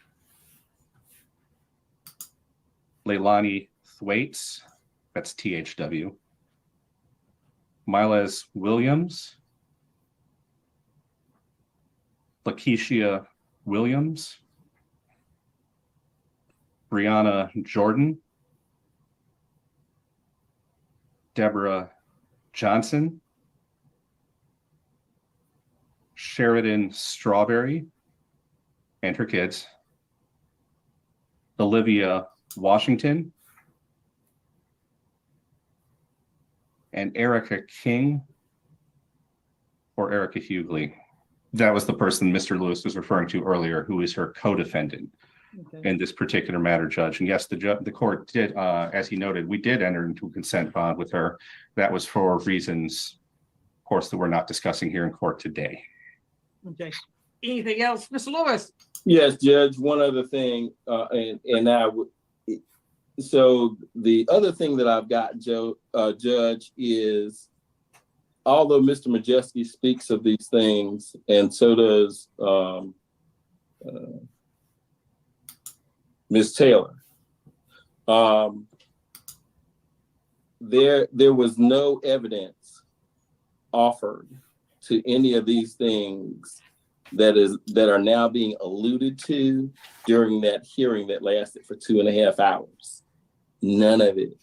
Leilani Thwaites, that's THW, Miles Williams, Lakeisha Williams, Brianna Jordan, Deborah Johnson, Sheridan Strawberry and her kids, Olivia Washington, and Erica King or Erica Hughley. That was the person Mr. Lewis was referring to earlier, who is her co-defendant in this particular matter, Judge. And yes, the court did, as he noted, we did enter into a consent bond with her. That was for reasons, of course, that we're not discussing here in court today. Okay. Anything else, Mr. Lewis? Yes, Judge, one other thing, and I would, so the other thing that I've got, Judge, is although Mr. Majeski speaks of these things, and so does Ms. Taylor, there was no evidence offered to any of these things that are now being alluded to during that hearing that lasted for 2.5 hours. None of it.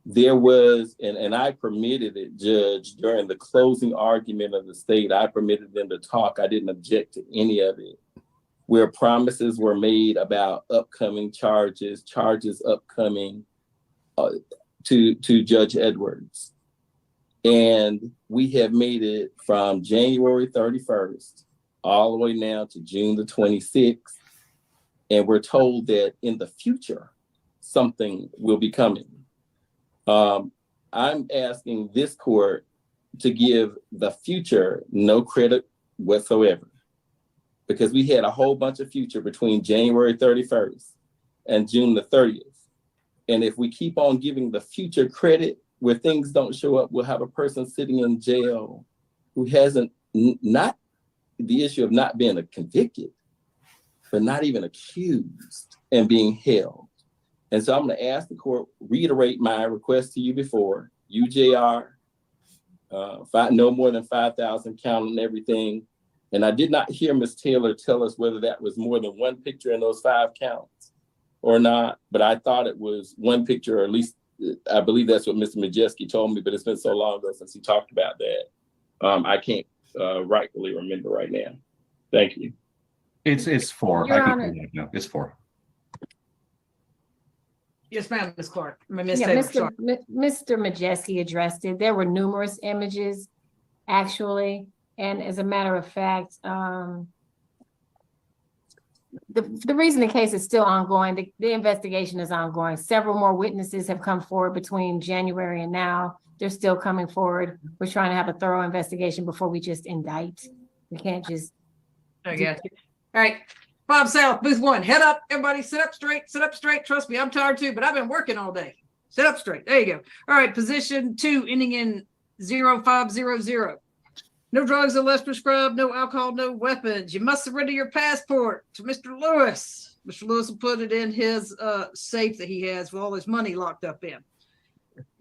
There was, and I permitted it, Judge, during the closing argument of the state, I permitted them to talk. I didn't object to any of it, where promises were made about upcoming charges upcoming to Judge Edwards. And we have made it from January 31st all the way now to June the 26th. And we're told that in the future, something will be coming. I'm asking this court to give the future no credit whatsoever, because we had a whole bunch of future between January 31st and June the 30th. And if we keep on giving the future credit where things don't show up, we'll have a person sitting in jail who hasn't, not the issue of not being convicted, but not even accused and being held. And so I'm going to ask the court, reiterate my request to you before, UJR, no more than 5,000 counting everything. And I did not hear Ms. Taylor tell us whether that was more than one picture in those 5 counts or not, but I thought it was one picture, or at least I believe that's what Mr. Majeski told me, but it's been so long ago since he talked about that. I can't rightfully remember right now. Thank you. It's 4. Your I Honor. can, no, it's 4. Yes, ma'am, Ms. Clark. Yeah, Taylor, sorry. Mr. Majeski addressed it. There were numerous images, actually. And as a matter of fact, the reason the case is still ongoing, the investigation is ongoing. Several more witnesses have come forward between January and now. They're still coming forward. We're trying to have a thorough investigation before we just indict. We can't just. I got you. All right. Bob South, booth 1. Head up. Everybody sit up straight. Sit up straight. Trust me, I'm tired too, but I've been working all day. Sit up straight. There you go. All right. Position 2 ending in 0500. No drugs unless prescribed, no alcohol, no weapons. You must surrender your passport to Mr. Lewis. Mr. Lewis will put it in his safe that he has with all his money locked up in.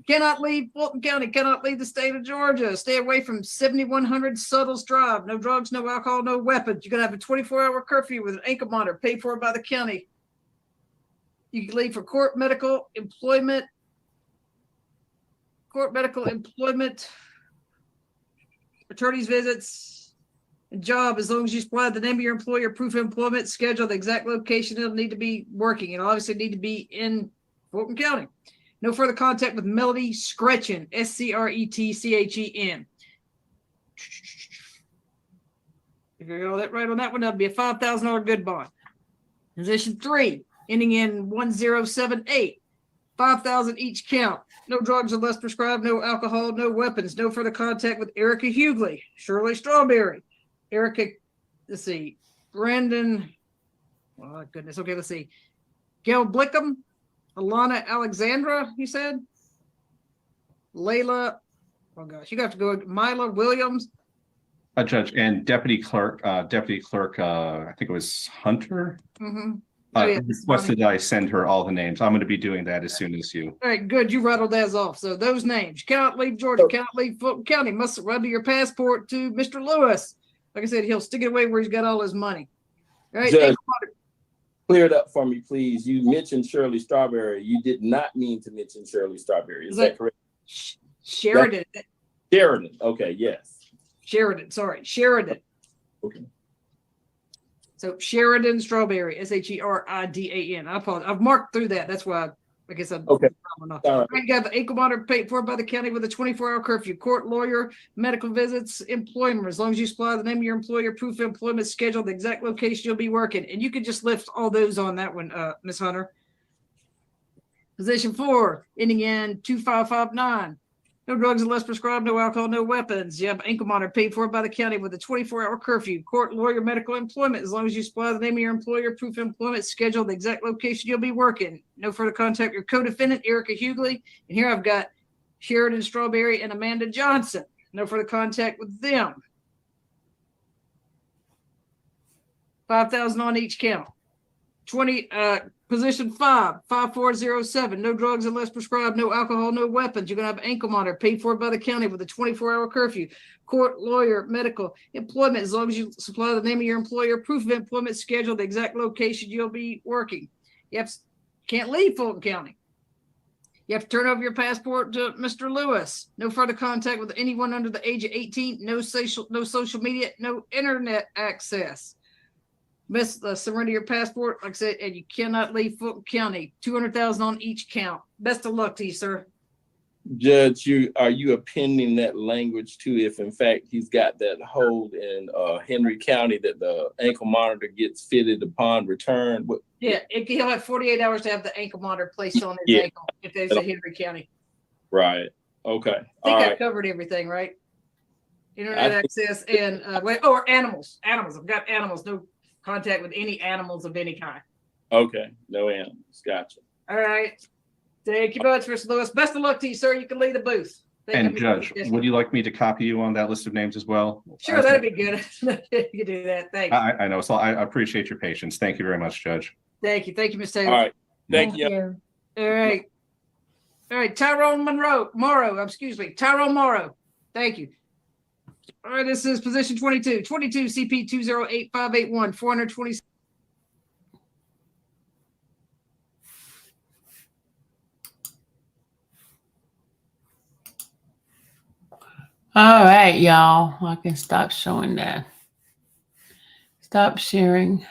Cannot leave Fulton County, cannot leave the state of Georgia. Stay away from 7100 Suttles Drive. No drugs, no alcohol, no weapons. You're going to have a 24-hour curfew with an ankle monitor paid for by the county. You can leave for court, medical, employment, attorney's visits, and job, as long as you supply the name of your employer, proof of employment, schedule, the exact location it'll need to be working. It'll obviously need to be in Fulton County. No further contact with Melody Scretchen, Scretchen. If you got all that right on that one, that'll be a $5,000 good bond. Position 3, ending in 1078, 5,000 each count. No drugs unless prescribed, no alcohol, no weapons. No further contact with Erica Hughley, Shirley Strawberry, Brandon, oh goodness, okay, let's see. Gail Blickham, Alana Alexandra, you said? Layla, oh gosh, you got to go, Mila Williams. A judge and deputy clerk, I think it was Hunter. Mm-hmm. Requested that I send her all the names. I'm going to be doing that as soon as you. All right, good. You rattled those off. So those names: cannot leave Georgia, cannot leave Fulton County, must surrender your passport to Mr. Lewis. Like I said, he'll stick it away where he's got all his money. All right, Judge, clear it up for me, please. You mentioned Shirley Strawberry. You did not mean to mention Shirley Strawberry. Is that correct? Sheridan. Sheridan. Okay, yes. Sheridan. Sorry, Sheridan. Okay. So Sheridan Strawberry, Sheridan. I apologize. I've marked through that. That's why I guess I'm okay. I got the ankle monitor paid for by the county with a 24-hour curfew. Court, lawyer, medical visits, employment. As long as you supply the name of your employer, proof of employment, schedule, the exact location you'll be working. And you can just lift all those on that one, Ms. Hunter. Position 4, ending in 2559. No drugs unless prescribed, no alcohol, no weapons. You have ankle monitor paid for by the county with a 24-hour curfew. Court, lawyer, medical, employment. As long as you supply the name of your employer, proof of employment, schedule, the exact location you'll be working. No further contact your co-defendant, Erica Hughley. And here I've got Sheridan Strawberry and Amanda Johnson. No further contact with them. 5,000 on each count. Position 5, 5407. No drugs unless prescribed, no alcohol, no weapons. You're going to have ankle monitor paid for by the county with a 24-hour curfew. Court, lawyer, medical, employment. As long as you supply the name of your employer, proof of employment, schedule, the exact location you'll be working. You can't leave Fulton County. You have to turn over your passport to Mr. Lewis. No further contact with anyone under the age of 18. No social media, no internet access. Surrender your passport, like I said, and you cannot leave Fulton County. 200,000 on each count. Best of luck to you, sir. Judge, are you appending that language to if in fact he's got that hold in Henry County that the ankle monitor gets fitted upon return? Yeah, he'll have 48 hours to have the ankle monitor placed on his ankle if there's a Henry County. Right. Okay. I think I covered everything, right? Internet access and or animals. I've got animals. No contact with any animals of any kind. Okay, no animals. Gotcha. All right. Thank you much, Mr. Lewis. Best of luck to you, sir. You can leave the booth. And Judge, would you like me to copy you on that list of names as well? Sure, that'd be good. You can do that. Thanks. I know. So I appreciate your patience. Thank you very much, Judge. Thank you. Thank you, Ms. Taylor. All right. Thank you. All right. All right. Tyrone Morrow. Thank you. All right. This is position 22 CP 208581 420. All right, y'all. I can stop showing that. Stop sharing.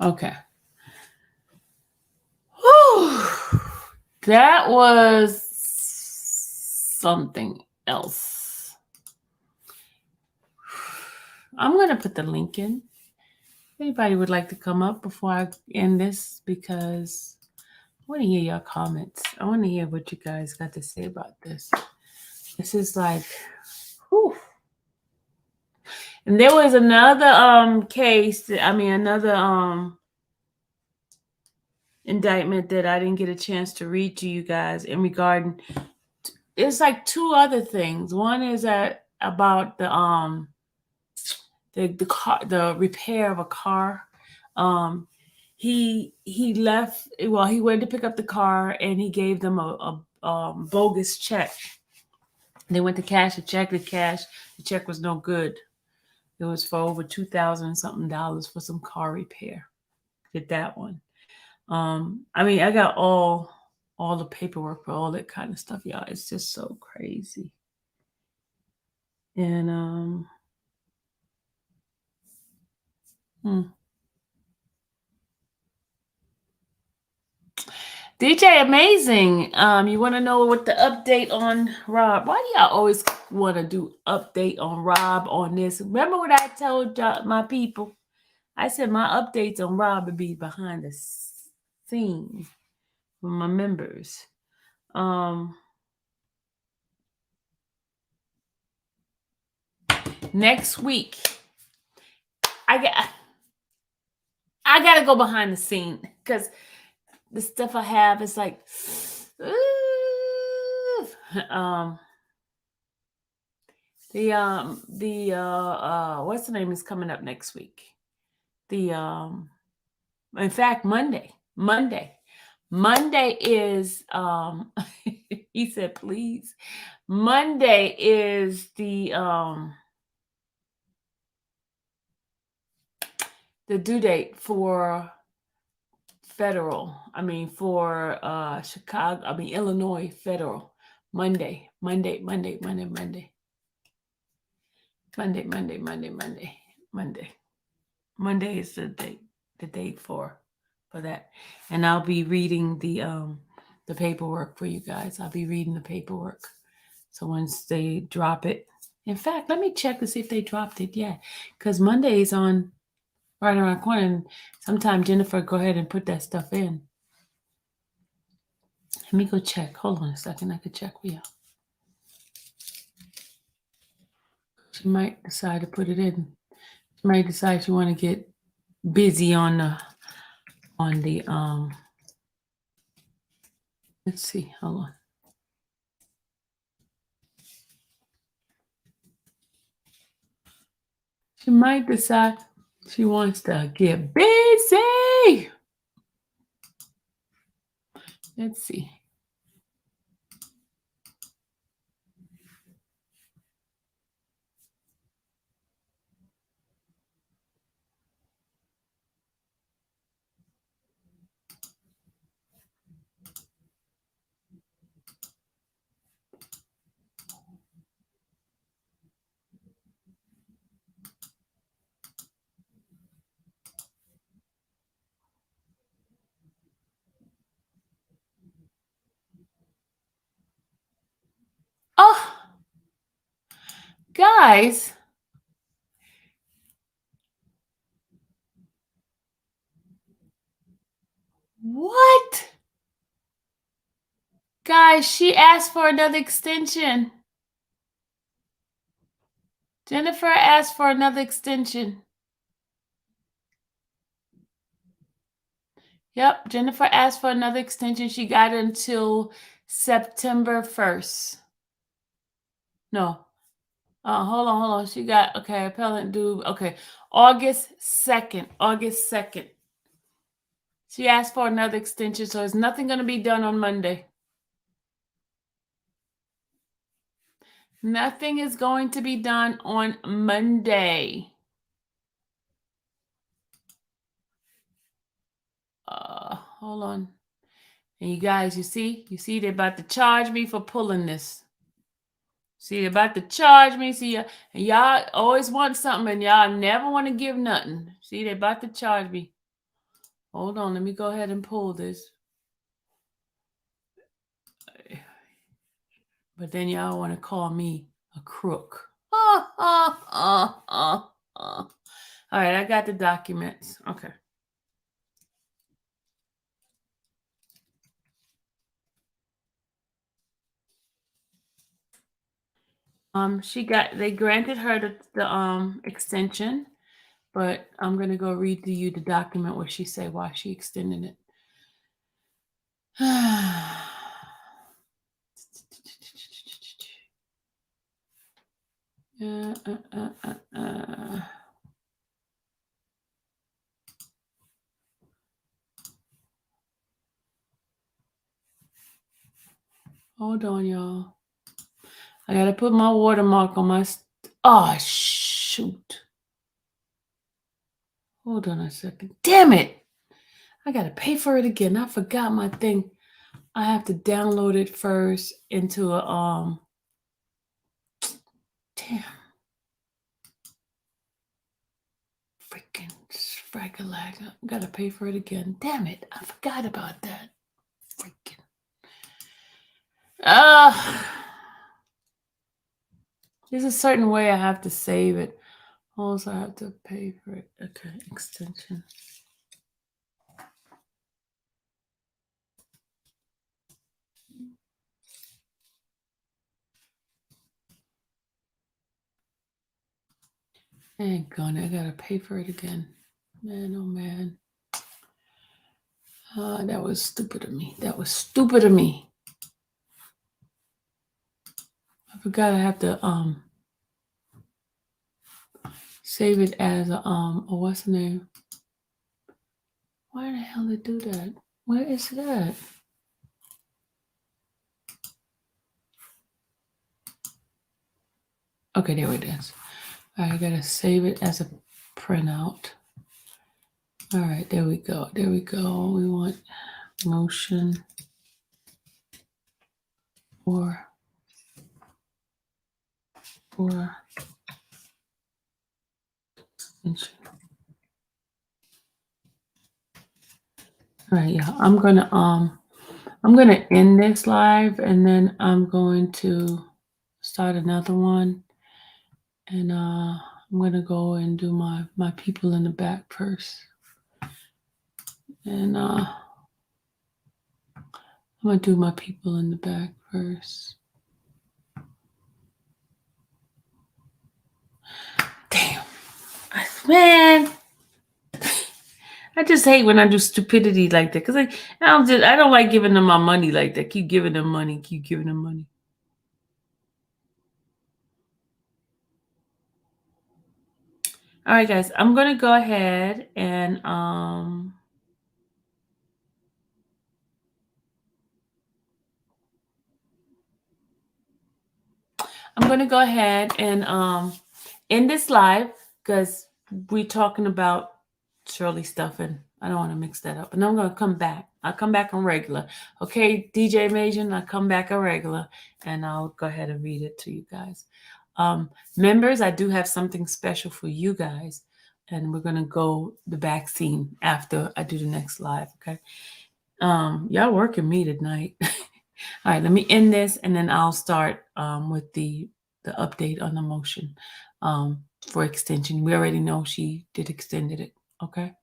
Okay. Whew. That was something else. I'm going to put the link in. If anybody would like to come up before I end this, because I want to hear your comments. I want to hear what you guys got to say about this. This is like, whew. And there was another case, another indictment that I didn't get a chance to read to you guys in regarding, it's like two other things. One is about the the repair of a car. He left. Well, he went to pick up the car, and he gave them a bogus check. They went to cash the check. The check was no good. It was for over $2,000 something for some car repair. Did that one. I mean, I got all the paperwork for all that kind of stuff, y'all. It's just so crazy. And DJ Amazing, you want to know what the update on Rob? Why do y'all always want to do update on Rob on this? Remember what I told my people? I said my updates on Rob would be behind the scenes for my members. Next week, I gotta go behind the scene because the stuff I have is like, what's the name is coming up next week? In fact, Monday is he said, please. Monday is the due date for Illinois federal. Monday is the date for that. And I'll be reading the paperwork for you guys. I'll be reading the paperwork. So once they drop it, in fact, let me check to see if they dropped it yet. Because Monday is on right around the corner. And sometime Jennifer, go ahead and put that stuff in. Let me go check. Hold on a second. I could check for you. She might decide to put it in. She might decide she want to get busy on the let's see. Hold on. She might decide she wants to get busy. Let's see. Oh, guys. What? Guys, she asked for another extension. Jennifer asked for another extension. Yep, Jennifer asked for another extension. She got it until September 1st. No. Hold on. She got, okay, appellant due, okay, August 2nd. She asked for another extension, so there's nothing going to be done on Monday. Nothing is going to be done on Monday. Hold on. And you guys, you see, they're about to charge me for pulling this. See, they're about to charge me. See, and y'all always want something, and y'all never want to give nothing. See, they're about to charge me. Hold on, let me go ahead and pull this. But then y'all want to call me a crook. All right, I got the documents. Okay. They granted her the extension, but I'm gonna go read to you the document where she said why she extended it. Hold on, y'all. I gotta put my watermark on my. Oh, shoot. Hold on a second. Damn it. I gotta pay for it again. I forgot my thing. I have to download it first into a damn. Freaking Spragalag. I gotta pay for it again. Damn it. I forgot about that. Freaking. There's a certain way I have to save it. Also, I have to pay for it. Okay, extension. Dang on, I gotta pay for it again. Man, oh man. That was stupid of me. That was stupid of me. I forgot I have to save it as a what's the name? Why the hell did it do that? Where is it at? Okay, there it is. All right, I gotta save it as a printout. All right, there we go. There we go. We want motion or extension. All right, yeah. I'm gonna end this live and then I'm going to start another one. And I'm gonna go and do my people in the back first. And I'm gonna do my people in the back first. Damn, man. I just hate when I do stupidity like that because I don't like giving them my money like that. Keep giving them money. Keep giving them money. All right, guys. I'm gonna go ahead and I'm gonna go ahead and end this live because we're talking about Shirley stuff and I don't want to mix that up. And I'm gonna come back. I'll come back on regular. Okay, DJ Majan, I'll come back on regular and I'll go ahead and read it to you guys. Members, I do have something special for you guys. And we're gonna go the back scene after I do the next live. Okay. Y'all working me tonight. All right, let me end this and then I'll start with the update on the motion for extension. We already know she extended it. Okay.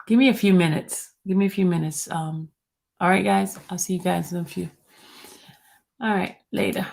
Give me a few minutes. Give me a few minutes. All right, guys. I'll see you guys in a few. All right, later.